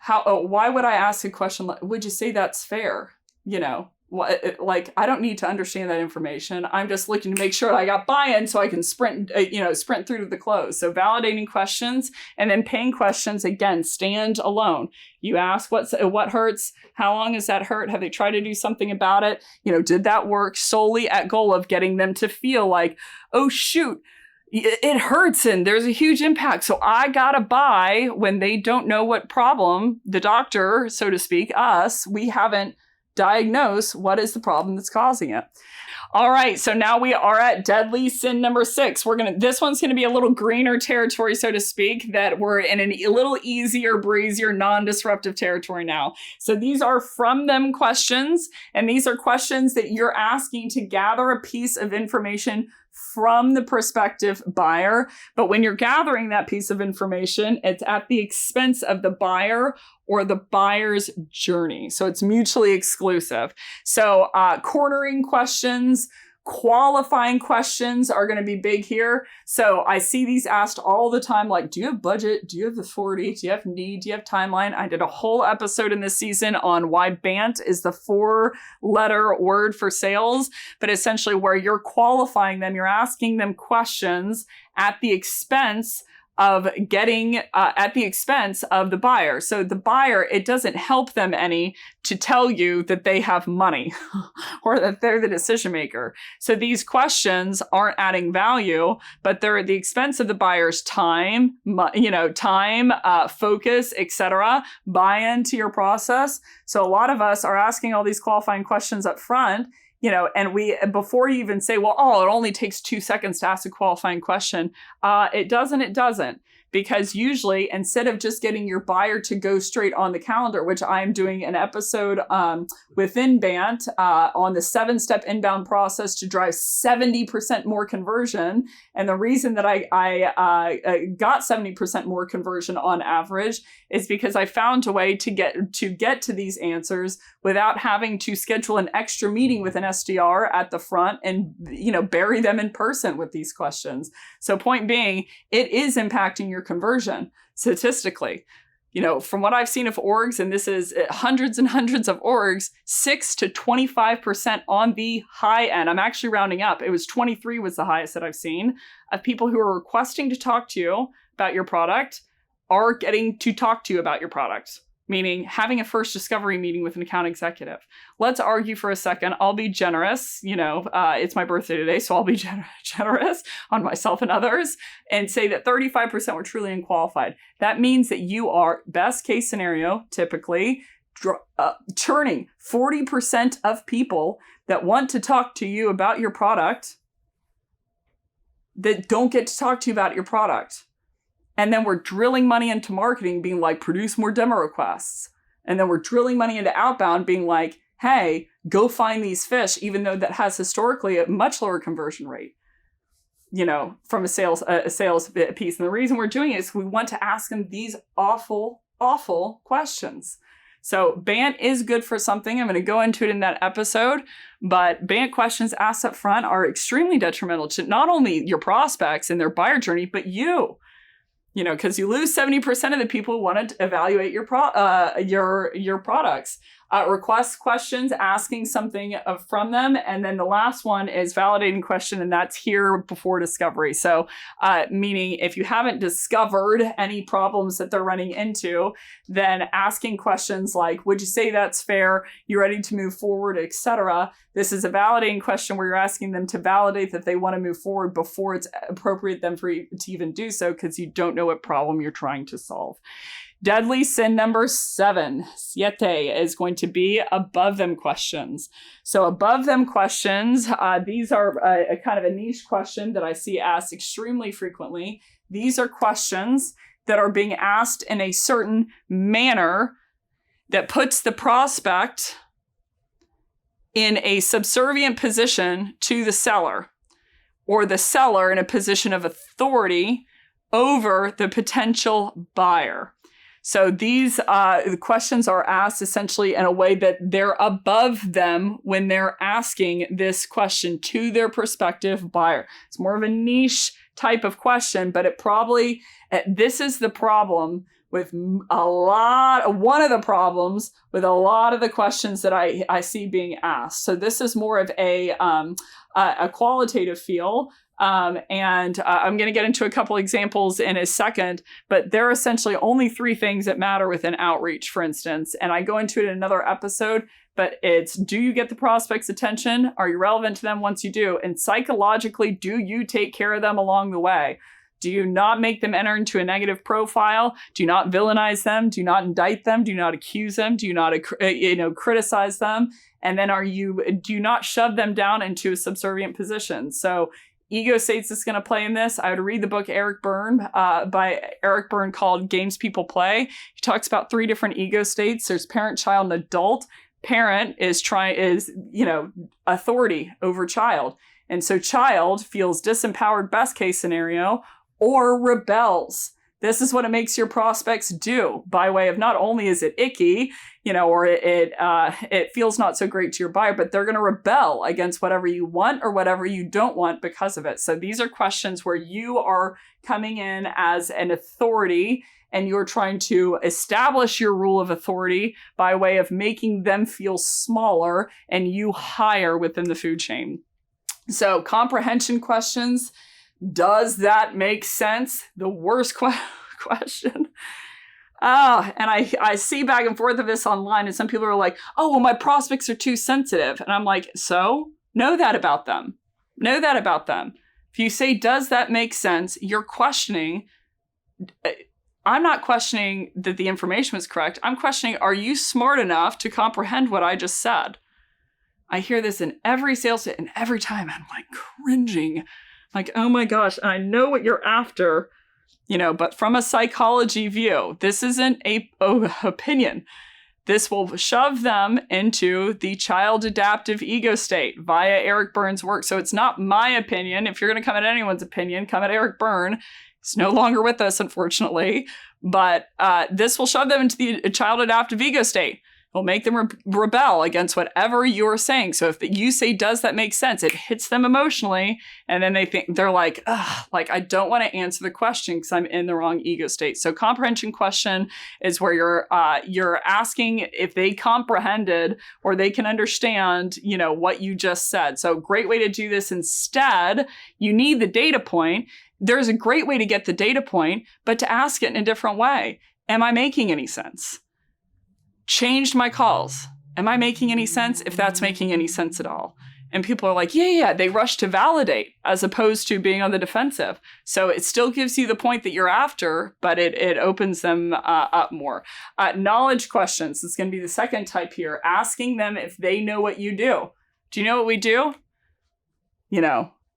Speaker 1: Why would I ask a question like, would you say that's fair? I don't need to understand that information. I'm just looking to make sure I got buy-in so I can sprint through to the close. So validating questions and then paying questions, again, stand alone. You ask what hurts? How long has that hurt? Have they tried to do something about it? Did that work solely at goal of getting them to feel like, oh, shoot, it hurts and there's a huge impact. So I gotta buy when they don't know what problem, the doctor, so to speak, we haven't diagnose what is the problem that's causing it. All right, so now we are at deadly sin number 6. This one's gonna be a little greener territory, so to speak, that we're in a little easier, breezier, non-disruptive territory now. So these are from them questions, and these are questions that you're asking to gather a piece of information from the prospective buyer. But when you're gathering that piece of information, it's at the expense of the buyer or the buyer's journey. So it's mutually exclusive. So cornering questions, qualifying questions are going to be big here. So I see these asked all the time, like, do you have budget? Do you have the 40? Do you have need? Do you have timeline? I did a whole episode in this season on why BANT is the 4-letter word for sales, but essentially where you're qualifying them, you're asking them questions at the expense of the buyer. So the buyer, it doesn't help them any to tell you that they have money or that they're the decision maker. So these questions aren't adding value, but they're at the expense of the buyer's time, focus, etc., buy-in to your process. So a lot of us are asking all these qualifying questions up front, and before you even say, it only takes 2 seconds to ask a qualifying question. It doesn't. Because usually, instead of just getting your buyer to go straight on the calendar, which I'm doing an episode within BANT on the 7-step inbound process to drive 70% more conversion. And the reason that I got 70% more conversion on average is because I found a way to get to these answers without having to schedule an extra meeting with an SDR at the front and, bury them in person with these questions. So point being, it is impacting your conversion statistically. From what I've seen of orgs, and this is hundreds and hundreds of orgs, 6 to 25% on the high end. I'm actually rounding up. It was 23 was the highest that I've seen of people who are requesting to talk to you about your product are getting to talk to you about your product, meaning having a first discovery meeting with an account executive. Let's argue for a second. I'll be generous. It's my birthday today, so I'll be generous on myself and others and say that 35% were truly unqualified. That means that you are, best case scenario, typically, churning 40% of people that want to talk to you about your product that don't get to talk to you about your product. And then we're drilling money into marketing, being like, produce more demo requests. And then we're drilling money into outbound, being like, hey, go find these fish, even though that has historically a much lower conversion rate, from a sales piece. And the reason we're doing it is we want to ask them these awful, awful questions. So BANT is good for something. I'm going to go into it in that episode, but BANT questions asked up front are extremely detrimental to not only your prospects and their buyer journey, but you. Because you lose 70% of the people who want to evaluate your products. Request questions, asking something from them. And then the last one is validating question, and that's here before discovery. So meaning if you haven't discovered any problems that they're running into, then asking questions like, would you say that's fair? You ready to move forward, etc. This is a validating question where you're asking them to validate that they want to move forward before it's appropriate them for you to even do so, because you don't know what problem you're trying to solve. Deadly sin number 7, siete, is going to be above them questions. So above them questions, these are a kind of a niche question that I see asked extremely frequently. These are questions that are being asked in a certain manner that puts the prospect in a subservient position to the seller, or the seller in a position of authority over the potential buyer. So these the questions are asked essentially in a way that they're above them when they're asking this question to their prospective buyer. It's more of a niche type of question, but this is the problem with one of the problems with a lot of the questions that I see being asked. So this is more of a qualitative feel. And I'm going to get into a couple examples in a second, but there are essentially only 3 things that matter within outreach, for instance. And I go into it in another episode, but it's, do you get the prospect's attention? Are you relevant to them once you do? And psychologically, do you take care of them along the way? Do you not make them enter into a negative profile? Do you not villainize them? Do you not indict them? Do you not accuse them? Do you not, criticize them? And then do you not shove them down into a subservient position? So ego states is going to play in this. I would read the book by Eric Berne called Games People Play. He talks about 3 different ego states. There's parent, child, and adult. Parent is authority over child. And so child feels disempowered, best case scenario, or rebels. This is what it makes your prospects do, by way of not only is it icky, or it feels not so great to your buyer, but they're going to rebel against whatever you want or whatever you don't want because of it. So these are questions where you are coming in as an authority and you're trying to establish your rule of authority by way of making them feel smaller and you higher within the food chain. So comprehension questions. Does that make sense? The worst question. And I see back and forth of this online, and some people are like, oh, well, my prospects are too sensitive. And I'm like, so know that about them. Know that about them. If you say, does that make sense? You're questioning. I'm not questioning that the information was correct. I'm questioning, are you smart enough to comprehend what I just said? I hear this in every sales hit, and every time I'm like cringing. Like, oh my gosh, I know what you're after, but from a psychology view, this isn't a opinion. This will shove them into the child adaptive ego state via Eric Berne's work. So it's not my opinion. If you're going to come at anyone's opinion, come at Eric Berne. He's no longer with us, unfortunately. But this will shove them into the child adaptive ego state. It'll make them rebel against whatever you're saying. So if you say, does that make sense? It hits them emotionally. And then they're like, ugh, like, I don't want to answer the question because I'm in the wrong ego state. So comprehension question is where you're asking if they comprehended or they can understand, what you just said. So great way to do this. Instead, you need the data point. There's a great way to get the data point, but to ask it in a different way. Am I making any sense? Changed my calls. Am I making any sense? If that's making any sense at all. And people are like, yeah. They rush to validate as opposed to being on the defensive. So it still gives you the point that you're after, but it opens them up more. Knowledge questions is going to be the second type here. Asking them if they know what you do. Do you know what we do?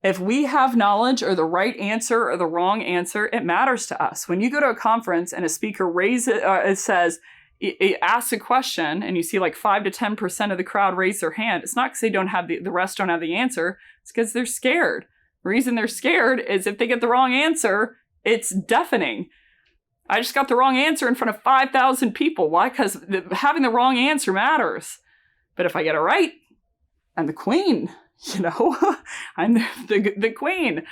Speaker 1: If we have knowledge or the right answer or the wrong answer, it matters to us. When you go to a conference and a speaker says, it asks a question and you see like 5 to 10% of the crowd raise their hand, it's not because they don't have the rest don't have the answer. It's because they're scared. The reason they're scared is if they get the wrong answer, it's deafening. I just got the wrong answer in front of 5,000 people. Why? Because having the wrong answer matters. But if I get it right, I'm the queen, I'm the queen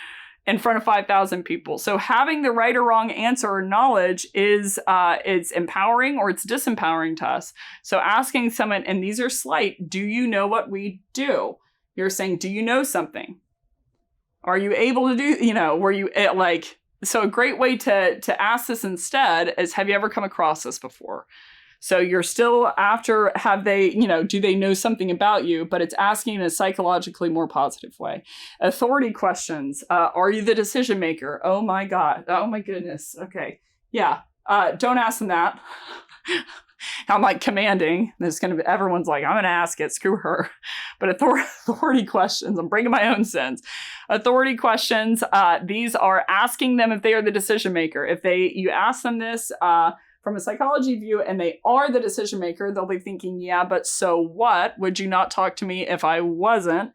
Speaker 1: in front of 5,000 people. So having the right or wrong answer or knowledge is empowering or it's disempowering to us. So asking someone, and these are slight, do you know what we do? You're saying, do you know something? Are you able to do, were you so a great way to ask this instead is, have you ever come across this before? So you're still after, have they, do they know something about you? But it's asking in a psychologically more positive way. Authority questions. Are you the decision maker? Oh my God. Oh my goodness. Okay. Yeah. Don't ask them that. I'm like commanding. Everyone's like, I'm going to ask it. Screw her. But authority questions. I'm bringing my own sense. Authority questions. These are asking them if they are the decision maker. If you ask them this, from a psychology view, and they are the decision maker, they'll be thinking, yeah, but so what? Would you not talk to me if I wasn't?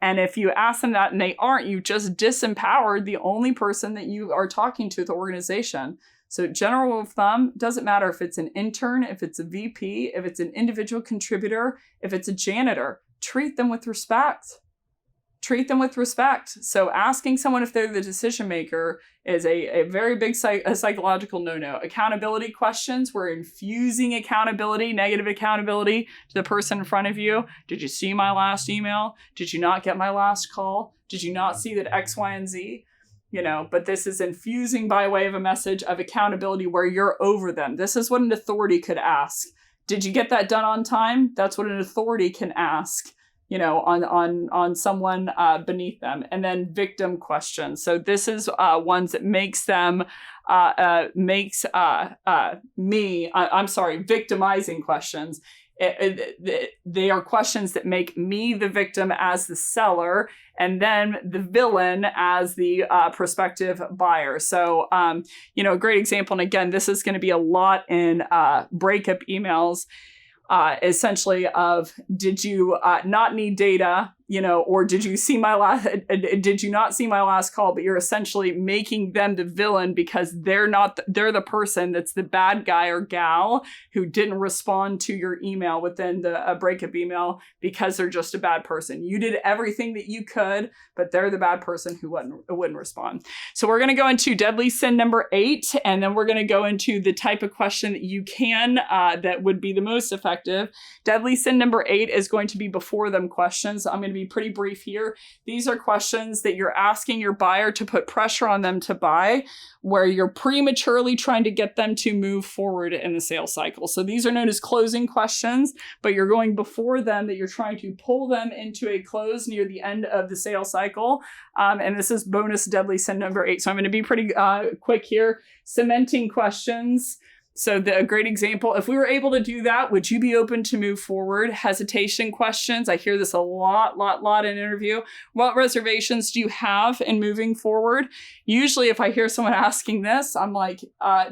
Speaker 1: And if you ask them that and they aren't, you just disempowered the only person that you are talking to at the organization. So general rule of thumb, doesn't matter if it's an intern, if it's a VP, if it's an individual contributor, if it's a janitor, treat them with respect. Treat them with respect. So asking someone if they're the decision maker is a very big psychological no-no. Accountability questions, we're infusing accountability, negative accountability to the person in front of you. Did you see my last email? Did you not get my last call? Did you not see that X, Y, and Z? But this is infusing by way of a message of accountability where you're over them. This is what an authority could ask. Did you get that done on time? That's what an authority can ask. On someone beneath them. And then victim questions. So this is ones that makes them, victimizing questions. They are questions that make me the victim as the seller and then the villain as the prospective buyer. So, a great example, and again, this is going to be a lot in breakup emails, essentially of, did you not need data, or did you not see my last call? But you're essentially making them the villain because they're the person that's the bad guy or gal who didn't respond to your email within the breakup email because they're just a bad person. You did everything that you could, but they're the bad person who wouldn't respond. So we're going to go into deadly sin number 8, and then we're going to go into the type of question that you can, that would be the most effective. Deadly sin number 8 is going to be before them questions. I'm going to be pretty brief here. These are questions that you're asking your buyer to put pressure on them to buy, where you're prematurely trying to get them to move forward in the sales cycle. So these are known as closing questions, but you're going before them, that you're trying to pull them into a close near the end of the sales cycle. And this is bonus deadly sin number 8. So I'm going to be pretty quick here. Cementing questions. So a great example, if we were able to do that, would you be open to move forward? Hesitation questions. I hear this a lot in interview. What reservations do you have in moving forward? Usually if I hear someone asking this, I'm like,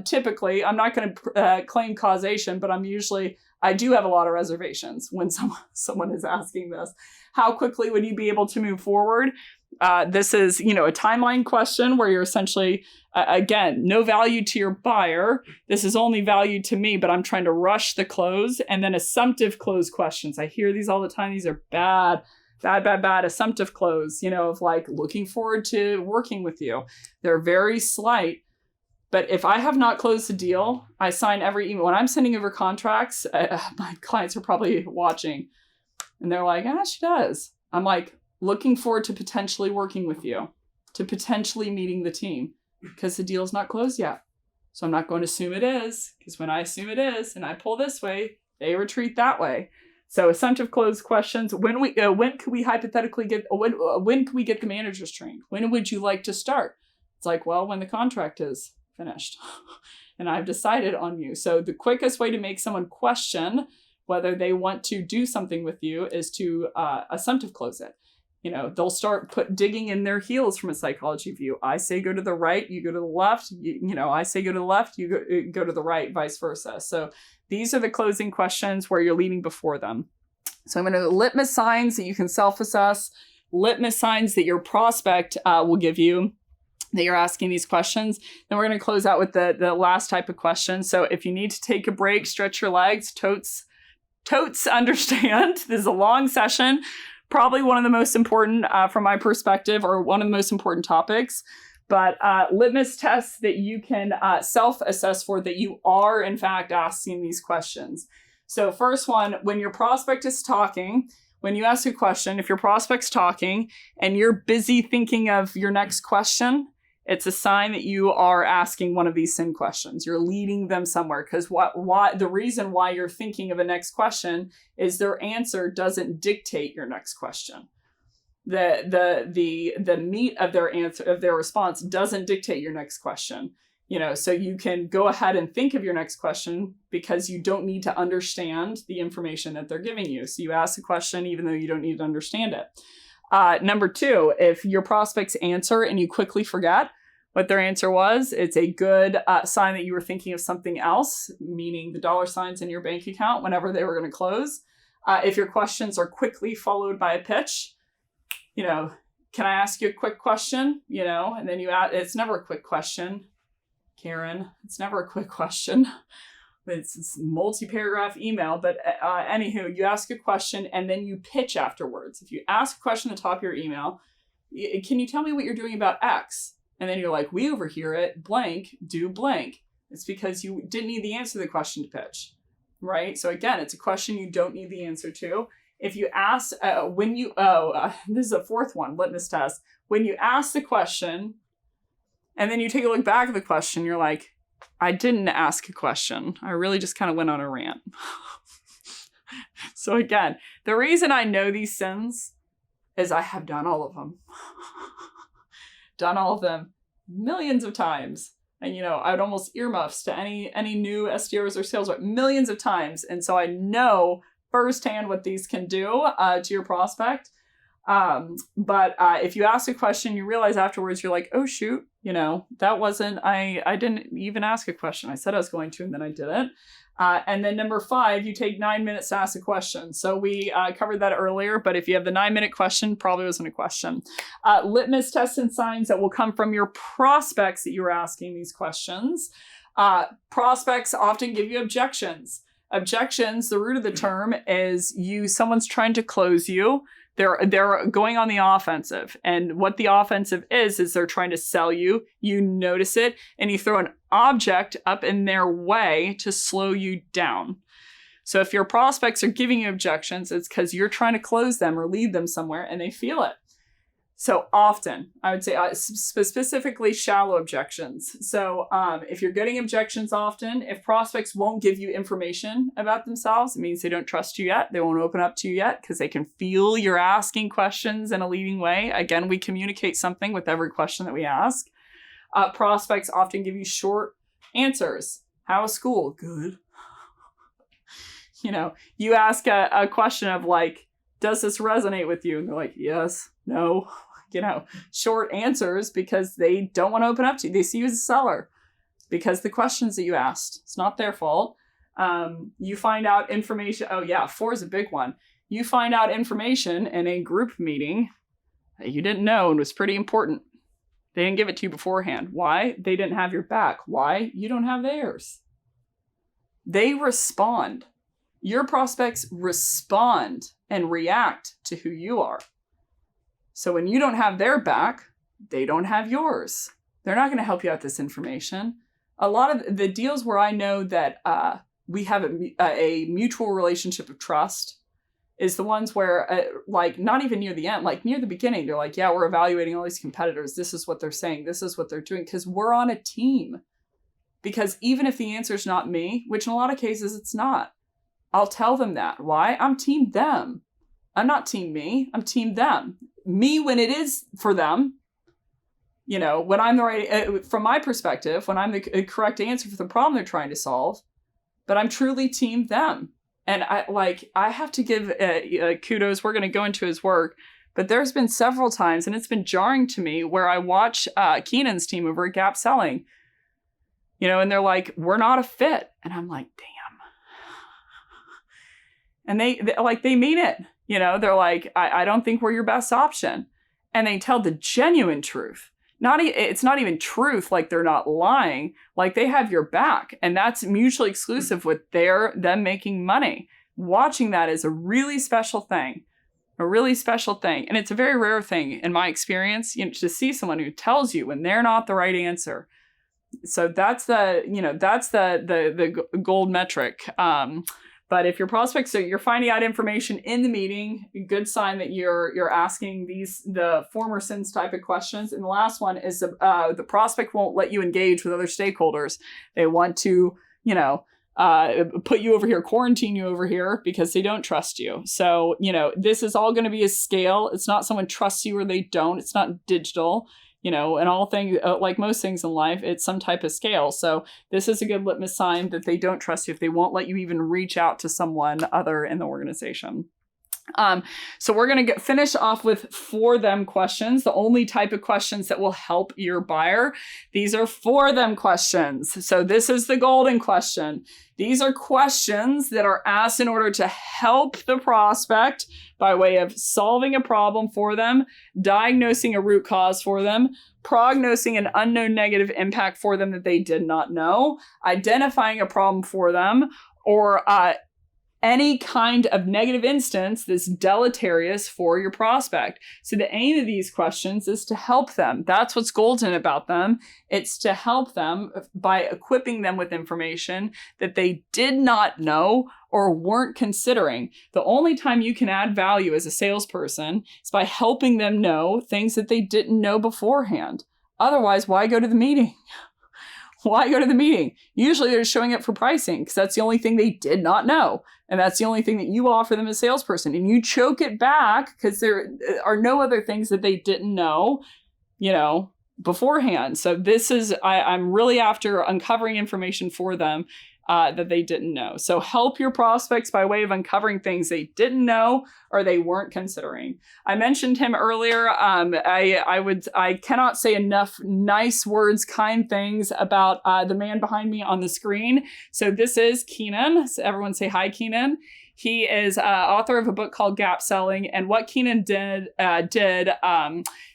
Speaker 1: typically, I'm not going to claim causation, but I do have a lot of reservations when someone is asking this. How quickly would you be able to move forward? This is, a timeline question where you're essentially, again, no value to your buyer. This is only value to me, but I'm trying to rush the close. And then assumptive close questions. I hear these all the time. These are bad. Assumptive close, of like looking forward to working with you. They're very slight. But if I have not closed the deal, I sign every email. When I'm sending over contracts, my clients are probably watching. And they're like, she does. I'm like, looking forward to potentially working with you, to potentially meeting the team, because the deal's not closed yet. So I'm not going to assume it is, because when I assume it is and I pull this way, they retreat that way. So assumptive close questions. When could we hypothetically get, when could we get the managers trained? When would you like to start? It's like, well, when the contract is finished and I've decided on you. So the quickest way to make someone question whether they want to do something with you is to assumptive close it. They'll start digging in their heels from a psychology view. I say go to the right, you go to the left. I say go to the left, you go to the right, vice versa. So these are the closing questions where you're leading before them. So I'm going to litmus signs that you can self-assess, litmus signs that your prospect will give you, that you're asking these questions. Then we're going to close out with the last type of question. So if you need to take a break, stretch your legs, totes understand. This is a long session, probably one of the most important from my perspective, or one of the most important topics. But litmus tests that you can self-assess for that you are, in fact, asking these questions. So first one, when your prospect is talking, when you ask a question, if your prospect's talking and you're busy thinking of your next question, it's a sign that you are asking one of these SIN questions. You're leading them somewhere, because the reason why you're thinking of a next question is their answer doesn't dictate your next question. The meat of their answer, of their response, doesn't dictate your next question. So you can go ahead and think of your next question because you don't need to understand the information that they're giving you. So you ask the question even though you don't need to understand it. Number two, if your prospects answer and you quickly forget what their answer was, it's a good sign that you were thinking of something else, meaning the dollar signs in your bank account whenever they were going to close. If your questions are quickly followed by a pitch, can I ask you a quick question? And then you add, it's never a quick question, Karen. It's never a quick question. It's multi-paragraph email, but anywho, you ask a question and then you pitch afterwards. If you ask a question at the top of your email, can you tell me what you're doing about X? And then you're like, we overhear it, blank, do blank. It's because you didn't need the answer to the question to pitch, right? So again, it's a question you don't need the answer to. If you ask, this is a fourth one, litmus test. When you ask the question and then you take a look back at the question, you're like, I didn't ask a question. I really just kind of went on a rant. So again, the reason I know these sins is I have done all of them. Done all of them millions of times. And, I would almost earmuffs to any new SDRs or sales rep millions of times. And so I know firsthand what these can do to your prospect. But if you ask a question, you realize afterwards, you're like, oh, shoot, that wasn't, I didn't even ask a question. I said I was going to, and then I didn't. And then number 5, you take 9 minutes to ask a question. So we covered that earlier, but if you have the 9-minute question, probably wasn't a question. Litmus tests and signs that will come from your prospects that you were asking these questions. Prospects often give you objections. Objections, the root of the term is someone's trying to close you. They're going on the offensive. And what the offensive is they're trying to sell you. You notice it and you throw an object up in their way to slow you down. So if your prospects are giving you objections, it's because you're trying to close them or lead them somewhere and they feel it. So often, I would say specifically shallow objections. So if you're getting objections often, if prospects won't give you information about themselves, it means they don't trust you yet. They won't open up to you yet because they can feel you're asking questions in a leading way. Again, we communicate something with every question that we ask. Prospects often give you short answers. How was school? Good. You ask a question of like, does this resonate with you? And they're like, yes, no. Short answers because they don't want to open up to you. They see you as a seller because the questions that you asked, it's not their fault. You find out information. Oh yeah, 4 is a big one. You find out information in a group meeting. that you didn't know and was pretty important. They didn't give it to you beforehand. Why? They didn't have your back. Why? You don't have theirs. They respond. Your prospects respond and react to who you are. So when you don't have their back, they don't have yours. They're not going to help you out with this information. A lot of the deals where I know that we have a mutual relationship of trust is the ones where, like, not even near the end, like near the beginning, they're like, yeah, we're evaluating all these competitors. This is what they're saying. This is what they're doing. Because we're on a team. Because even if the answer is not me, which in a lot of cases it's not, I'll tell them that. Why? I'm team them. I'm not team me. I'm team them. Me when it is for them. You know, when I'm the right, from my perspective, when I'm the correct answer for the problem they're trying to solve, but I'm truly team them. And I have to give kudos. We're going to go into his work, but there's been several times, and it's been jarring to me, where I watch Keenan's team over at Gap Selling, you know, and they're like, we're not a fit. And I'm like, damn. And they mean it. You know, they're like, I don't think we're your best option. And they tell the genuine truth. It's not even truth, like they're not lying, like they have your back. And that's mutually exclusive with them making money. Watching that is a really special thing. A really special thing. And it's a very rare thing in my experience, you know, to see someone who tells you when they're not the right answer. So that's the gold metric. But if your prospects, so you're finding out information in the meeting, a good sign that you're asking the former sins type of questions. And the last one is the prospect won't let you engage with other stakeholders. They want to, you know, put you over here, quarantine you over here because they don't trust you. So, you know, this is all going to be a scale. It's not someone trusts you or they don't. It's not digital. You know, and all things, like most things in life, it's some type of scale. So this is a good litmus sign that they don't trust you if they won't let you even reach out to someone other in the organization. So we're going to finish off with for them questions, the only type of questions that will help your buyer. These are for them questions. So this is the golden question. These are questions that are asked in order to help the prospect by way of solving a problem for them, diagnosing a root cause for them, prognosing an unknown negative impact for them that they did not know, identifying a problem for them, or any kind of negative instance that's deleterious for your prospect. So the aim of these questions is to help them. That's what's golden about them. It's to help them by equipping them with information that they did not know or weren't considering. The only time you can add value as a salesperson is by helping them know things that they didn't know beforehand. Otherwise, why go to the meeting? Why go to the meeting? Usually they're showing up for pricing because that's the only thing they did not know. And that's the only thing that you offer them as a salesperson. And you choke it back because there are no other things that they didn't know, you know, beforehand. So this is, I'm really after uncovering information for them that they didn't know. So help your prospects by way of uncovering things they didn't know or they weren't considering. I mentioned him earlier. I cannot say enough nice words, kind things about the man behind me on the screen. So this is Keenan. So everyone say hi, Keenan. He is author of a book called Gap Selling, and what Keenan did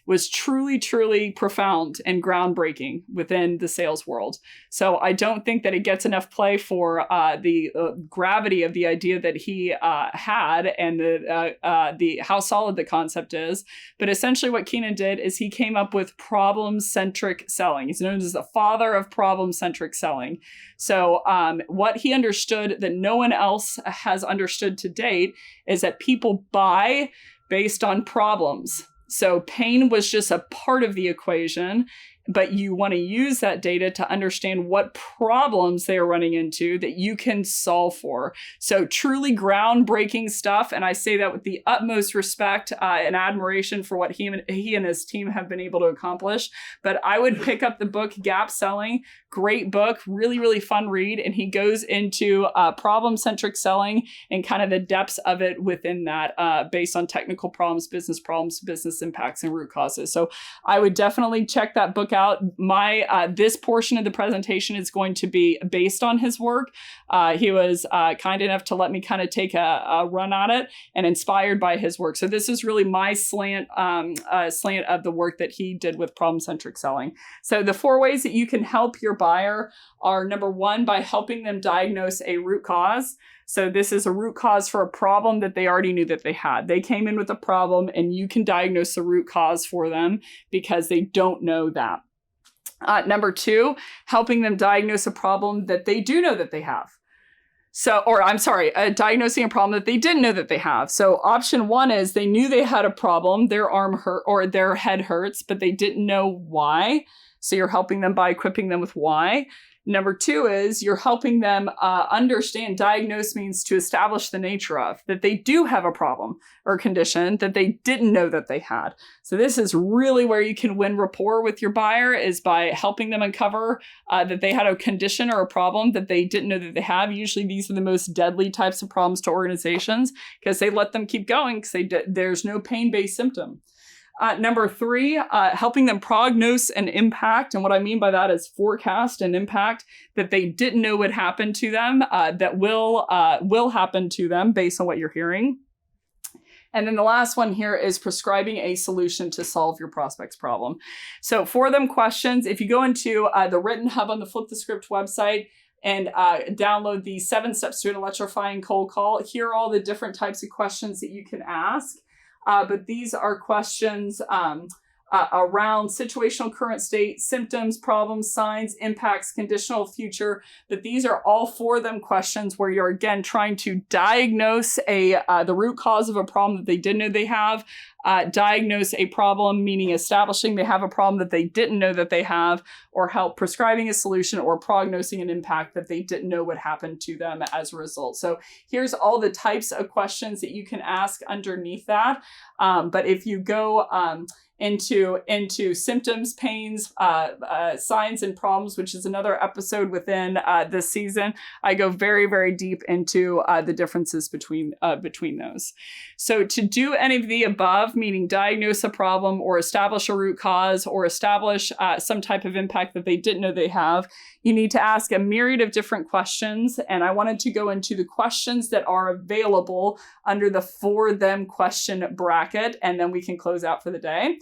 Speaker 1: was truly, truly profound and groundbreaking within the sales world. So I don't think that it gets enough play for the gravity of the idea that he had and the how solid the concept is. But essentially what Keenan did is he came up with problem-centric selling. He's known as the father of problem-centric selling. So what he understood that no one else has understood to date is that people buy based on problems. So pain was just a part of the equation, but you want to use that data to understand what problems they are running into that you can solve for. So truly groundbreaking stuff. And I say that with the utmost respect and admiration for what he and his team have been able to accomplish. But I would pick up the book Gap Selling. Great book, really, really fun read. And he goes into problem-centric selling and kind of the depths of it within that based on technical problems, business impacts, and root causes. So I would definitely check that book out. This portion of the presentation is going to be based on his work. He was kind enough to let me kind of take a run at it and inspired by his work. So this is really my slant of the work that he did with problem-centric selling. So the 4 ways that you can help your buyer are, number 1, by helping them diagnose a root cause. So this is a root cause for a problem that they already knew that they had. They came in with a problem and you can diagnose the root cause for them because they don't know that. Number 2, helping them diagnose a problem that they do know that they have. Diagnosing a problem that they didn't know that they have. So option 1 is they knew they had a problem, their arm hurt or their head hurts, but they didn't know why. So you're helping them by equipping them with why. Number 2 is you're helping them understand. Diagnose means to establish the nature of, that they do have a problem or condition that they didn't know that they had. So this is really where you can win rapport with your buyer, is by helping them uncover that they had a condition or a problem that they didn't know that they have. Usually these are the most deadly types of problems to organizations because they let them keep going because there's no pain-based symptom. Number 3, helping them prognose an impact. And what I mean by that is forecast an impact that they didn't know would happen to them, that will happen to them based on what you're hearing. And then the last one here is prescribing a solution to solve your prospect's problem. So for them questions, if you go into the written hub on the Flip the Script website and download the 7 steps to an electrifying cold call, here are all the different types of questions that you can ask. But these are questions around situational current state, symptoms, problems, signs, impacts, conditional future. But these are all for them questions where you're, again, trying to diagnose the root cause of a problem that they didn't know they have. Diagnose a problem, meaning establishing they have a problem that they didn't know that they have, or help prescribing a solution or prognosing an impact that they didn't know would happen to them as a result. So here's all the types of questions that you can ask underneath that. But if you go into symptoms, pains, signs, and problems, which is another episode within this season, I go very, very deep into the differences between those. So to do any of the above, meaning diagnose a problem or establish a root cause or establish some type of impact that they didn't know they have, you need to ask a myriad of different questions. And I wanted to go into the questions that are available under the for them question bracket, and then we can close out for the day.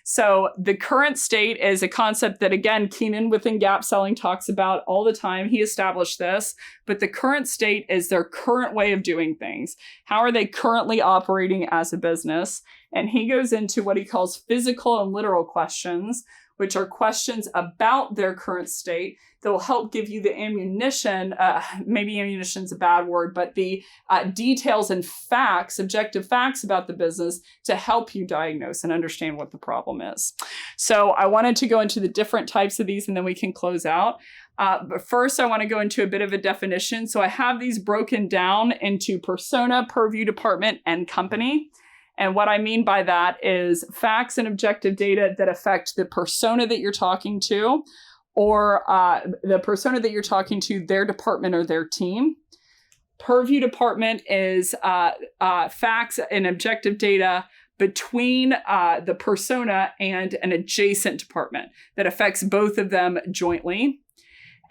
Speaker 1: So the current state is a concept that, again, Keenan within Gap Selling talks about all the time. He established this, but the current state is their current way of doing things. How are they currently operating as a business? And he goes into what he calls physical and literal questions, which are questions about their current state that will help give you the ammunition, maybe ammunition's a bad word, but the details and facts, objective facts about the business to help you diagnose and understand what the problem is. So I wanted to go into the different types of these and then we can close out. But first, I want to go into a bit of a definition. So I have these broken down into persona, purview, department, and company. And what I mean by that is facts and objective data that affect the persona that you're talking to, or the persona that you're talking to, their department or their team. Purview department is facts and objective data between the persona and an adjacent department that affects both of them jointly.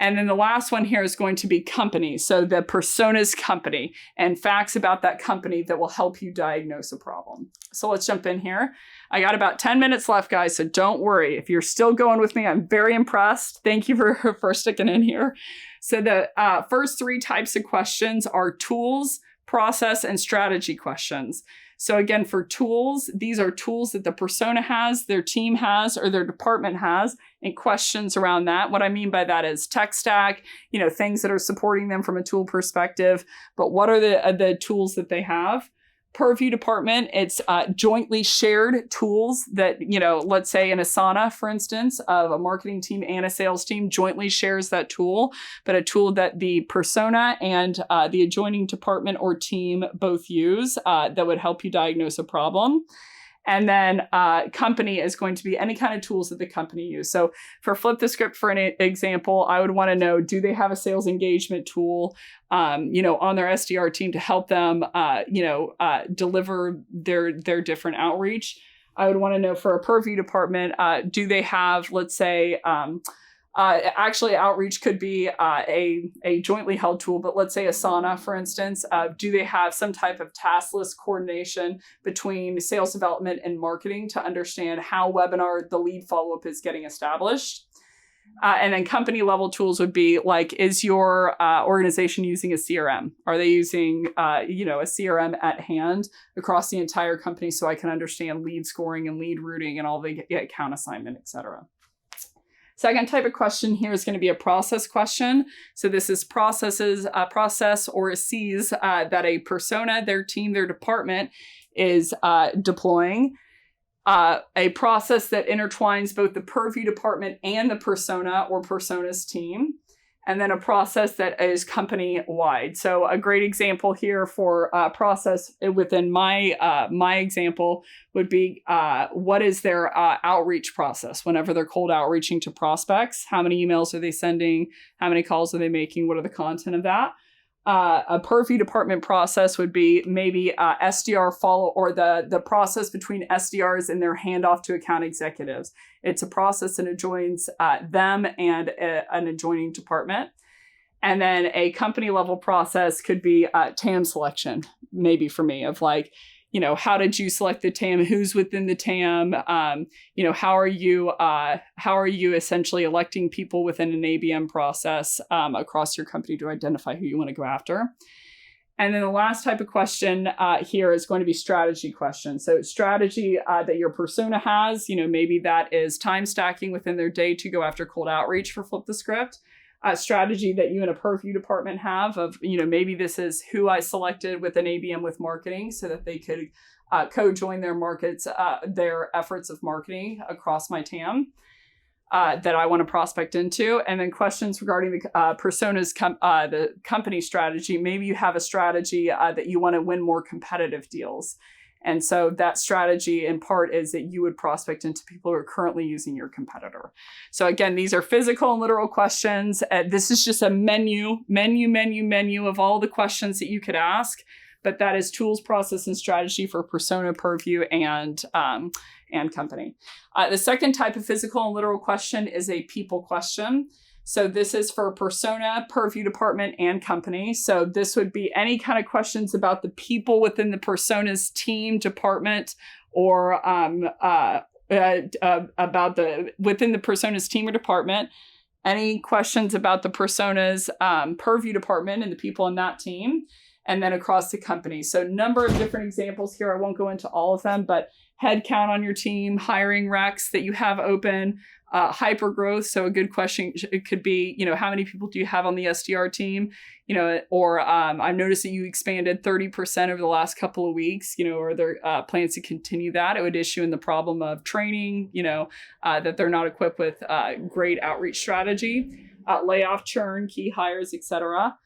Speaker 1: And then the last one here is going to be company. So the persona's company and facts about that company that will help you diagnose a problem. So let's jump in here. I got about 10 minutes left, guys, so don't worry. If you're still going with me, I'm very impressed. Thank you for sticking in here. So the first 3 types of questions are tools, process, and strategy questions. So again, for tools, these are tools that the persona has, their team has, or their department has, and questions around that. What I mean by that is tech stack, things that are supporting them from a tool perspective, but what are the tools that they have? Purview department, it's jointly shared tools that, let's say in Asana, for instance, of a marketing team and a sales team jointly shares that tool, but a tool that the persona and the adjoining department or team both use that would help you diagnose a problem. And then company is going to be any kind of tools that the company use. So for Flip the Script, for an example, I would want to know, do they have a sales engagement tool, on their SDR team to help them, deliver their different outreach? I would want to know for a purview department, do they have, let's say, actually, outreach could be a jointly held tool, but let's say Asana, for instance. Do they have some type of task list coordination between sales development and marketing to understand how webinar, the lead follow-up is getting established? And then company level tools would be like, is your organization using a CRM? Are they using, a CRM at hand across the entire company so I can understand lead scoring and lead routing and all the account assignment, et cetera? Second type of question here is going to be a process question. So this is process or C's that a persona, their team, their department is deploying. A process that intertwines both the purview department and the persona or personas team. And then a process that is company-wide. So a great example here for process within my example would be what is their outreach process whenever they're cold outreaching to prospects? How many emails are they sending? How many calls are they making? What are the content of that? A purview department process would be maybe SDR follow or the process between SDRs and their handoff to account executives. It's a process that adjoins them and an adjoining department. And then a company level process could be TAM selection, maybe for me, of like, how did you select the TAM? Who's within the TAM? How are you essentially electing people within an ABM process across your company to identify who you want to go after? And then the last type of question here is going to be strategy questions. So strategy that your persona has, maybe that is time stacking within their day to go after cold outreach for Flip the Script. Strategy that you and a purview department have of, maybe this is who I selected with an ABM with marketing so that they could co-join their efforts of marketing across my TAM that I want to prospect into. And then questions regarding the personas, the company strategy. Maybe you have a strategy that you want to win more competitive deals. And so that strategy in part is that you would prospect into people who are currently using your competitor. So again, these are physical and literal questions. This is just a menu of all the questions that you could ask. But that is tools, process, and strategy for persona, purview, and company. The second type of physical and literal question is a people question. So this is for persona, purview department, and company. So this would be any kind of questions about the people within the persona's team, department, or about within the persona's team or department. Any questions about the persona's purview department and the people in that team, and then across the company. So a number of different examples here. I won't go into all of them, but head count on your team, hiring recs that you have open, hyper growth. So a good question, it could be, how many people do you have on the SDR team? Or I've noticed that you expanded 30% over the last couple of weeks, are there plans to continue that? It would issue in the problem of training, that they're not equipped with great outreach strategy, layoff, churn, key hires, etc.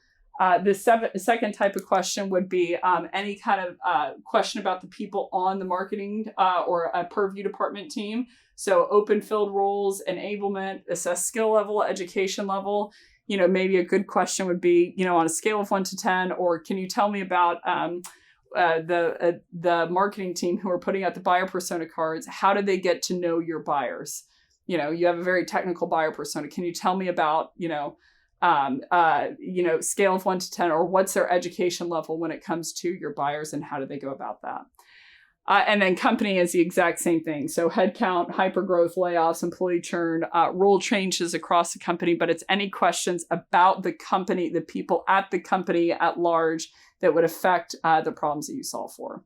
Speaker 1: The second type of question would be any kind of question about the people on the marketing or a purview department team. So open filled roles, enablement, assess skill level, education level. Maybe a good question would be, on a scale of 1 to 10, or can you tell me about the marketing team who are putting out the buyer persona cards? How did they get to know your buyers? You have a very technical buyer persona. Can you tell me about, scale of 1 to 10, or what's their education level when it comes to your buyers and how do they go about that? And then company is the exact same thing. So headcount, hypergrowth, layoffs, employee churn, role changes across the company, but it's any questions about the company, the people at the company at large that would affect the problems that you solve for.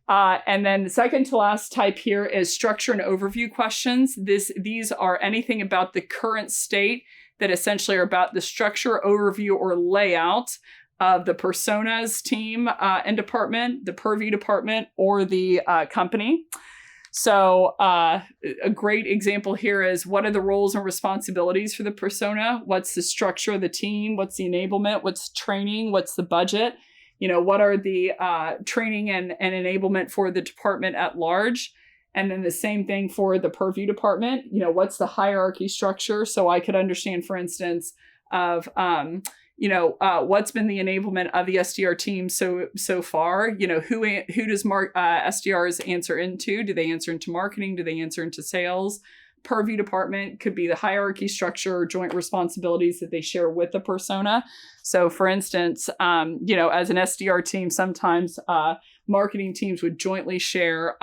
Speaker 1: And then the second to last type here is structure and overview questions. These are anything about the current state that essentially are about the structure, overview, or layout of the personas team and department, the purview department, or the company. So a great example here is, what are the roles and responsibilities for the persona? What's the structure of the team? What's the enablement? What's training? What's the budget? What are the training and enablement for the department at large? And then the same thing for the purview department. What's the hierarchy structure? So I could understand, for instance, of, what's been the enablement of the SDR team so far? Who does SDRs answer into? Do they answer into marketing? Do they answer into sales? Purview department could be the hierarchy structure or joint responsibilities that they share with the persona. So for instance, as an SDR team, sometimes marketing teams would jointly share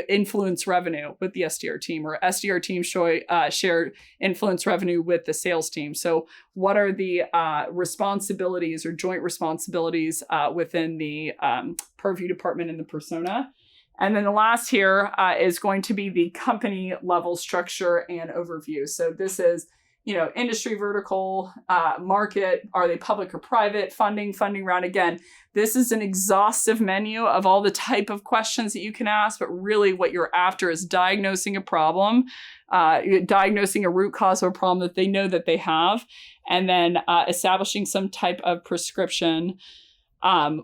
Speaker 1: influence revenue with the SDR team, or SDR teams share influence revenue with the sales team. So what are the responsibilities or joint responsibilities within the purview department and the persona? And then the last here is going to be the company level structure and overview. So this is, industry vertical, market, are they public or private, funding round. Again, this is an exhaustive menu of all the type of questions that you can ask, but really what you're after is diagnosing a problem, diagnosing a root cause of a problem that they know that they have, and then establishing some type of prescription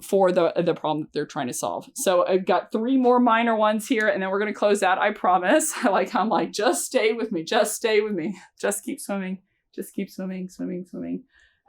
Speaker 1: for the problem that they're trying to solve. So I've got 3 more minor ones here, and then we're going to close out, I promise. I'm like, just stay with me. Just stay with me. Just keep swimming. Just keep swimming.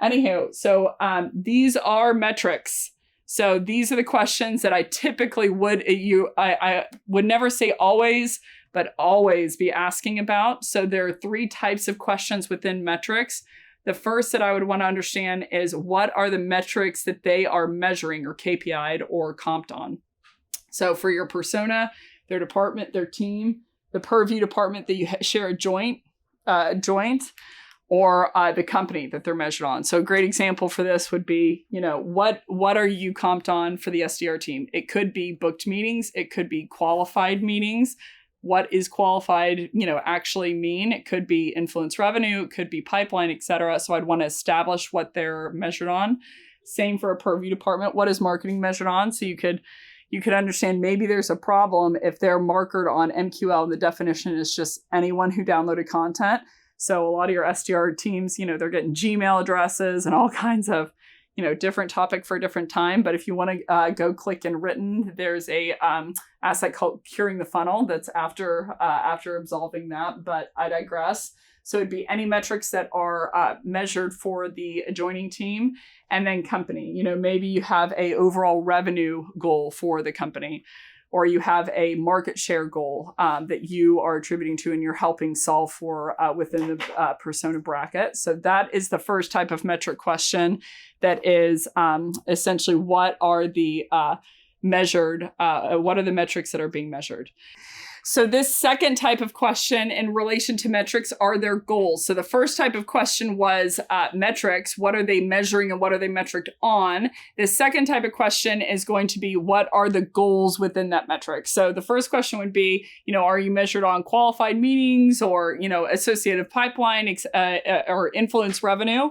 Speaker 1: Anywho, so these are metrics. So these are the questions that I typically I would never say always, but always be asking about. So there are 3 types of questions within metrics. The first that I would want to understand is, what are the metrics that they are measuring or KPI'd or comped on? So for your persona, their department, their team, the purview department that you share a joint, or the company that they're measured on. So a great example for this would be, what are you comped on for the SDR team? It could be booked meetings. It could be qualified meetings. What is qualified, actually mean? It could be influence revenue, it could be pipeline, et cetera. So I'd want to establish what they're measured on. Same for a purview department. What is marketing measured on? So you could understand maybe there's a problem if they're markered on MQL and the definition is just anyone who downloaded content. So a lot of your SDR teams, they're getting Gmail addresses and all kinds of, different topic for a different time. But if you want to go click in written, there's a asset called Curing the Funnel that's after absolving that. But I digress. So it'd be any metrics that are measured for the adjoining team, and then company. Maybe you have a overall revenue goal for the company, or you have a market share goal that you are attributing to and you're helping solve for within the persona bracket. So that is the first type of metric question, that is essentially what are the what are the metrics that are being measured? So this second type of question in relation to metrics are their goals. So the first type of question was metrics. What are they measuring and what are they metriced on? The second type of question is going to be, what are the goals within that metric? So the first question would be, are you measured on qualified meetings or, associated pipeline or influence revenue?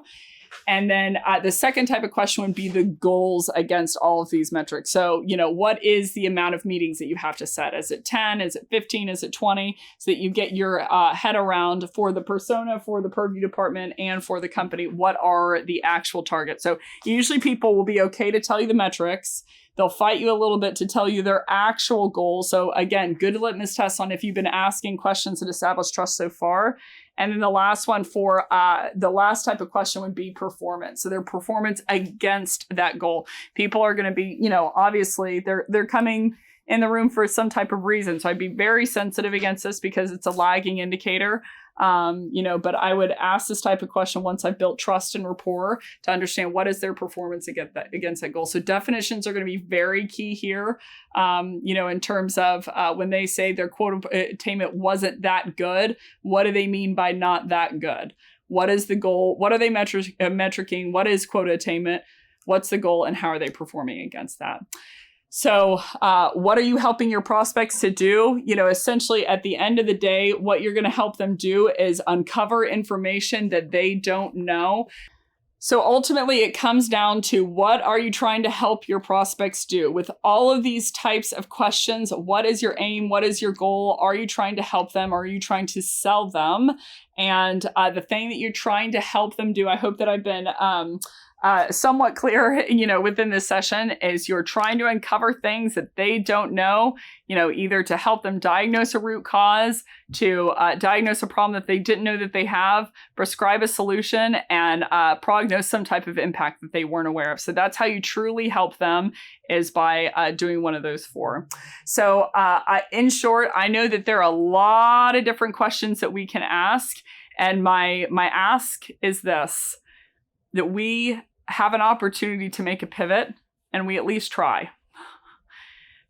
Speaker 1: And then the second type of question would be the goals against all of these metrics. So, what is the amount of meetings that you have to set? Is it 10? Is it 15? Is it 20? So that you get your head around, for the persona, for the purview department, and for the company, what are the actual targets? So usually people will be okay to tell you the metrics. They'll fight you a little bit to tell you their actual goals. So again, good litmus test on if you've been asking questions that establish trust so far. And then the last one for the last type of question would be performance. So their performance against that goal. People are going to be, obviously they're coming in the room for some type of reason. So I'd be very sensitive against this because it's a lagging indicator. But I would ask this type of question once I've built trust and rapport to understand what is their performance against that goal. So definitions are going to be very key here. In terms of when they say their quota attainment wasn't that good, what do they mean by not that good? What is the goal? What are they metricing? What is quota attainment? What's the goal, and how are they performing against that? So what are you helping your prospects to do? Essentially at the end of the day, what you're going to help them do is uncover information that they don't know. So ultimately it comes down to, what are you trying to help your prospects do? With all of these types of questions, what is your aim? What is your goal? Are you trying to help them? Are you trying to sell them? And the thing that you're trying to help them do, I hope that I've been somewhat clear, within this session is you're trying to uncover things that they don't know, either to help them diagnose a root cause, to diagnose a problem that they didn't know that they have, prescribe a solution, and prognose some type of impact that they weren't aware of. So that's how you truly help them, is by doing one of those 4. So in short, I know that there are a lot of different questions that we can ask. And my ask is this, that we have an opportunity to make a pivot, and we at least try.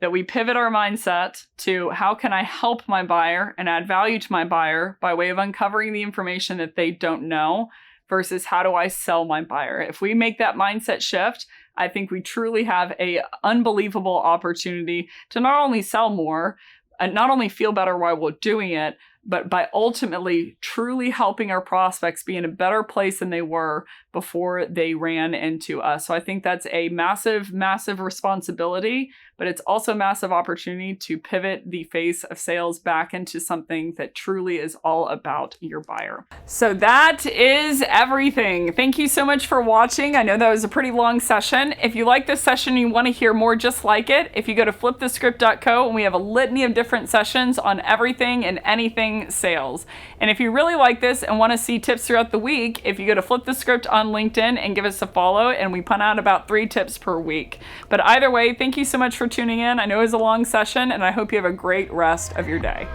Speaker 1: That we pivot our mindset to how can I help my buyer and add value to my buyer by way of uncovering the information that they don't know, versus how do I sell my buyer. If we make that mindset shift, I think we truly have a unbelievable opportunity to not only sell more and not only feel better while we're doing it, but by ultimately truly helping our prospects be in a better place than they were before they ran into us. So I think that's a massive, massive responsibility, but it's also a massive opportunity to pivot the face of sales back into something that truly is all about your buyer. So that is everything. Thank you so much for watching. I know that was a pretty long session. If you like this session and you want to hear more just like it, if you go to flipthescript.co, and we have a litany of different sessions on everything and anything sales. And if you really like this and want to see tips throughout the week, if you go to Flip the Script on LinkedIn and give us a follow, and we put out about 3 tips per week. But either way, thank you so much for tuning in. I know it was a long session, and I hope you have a great rest of your day.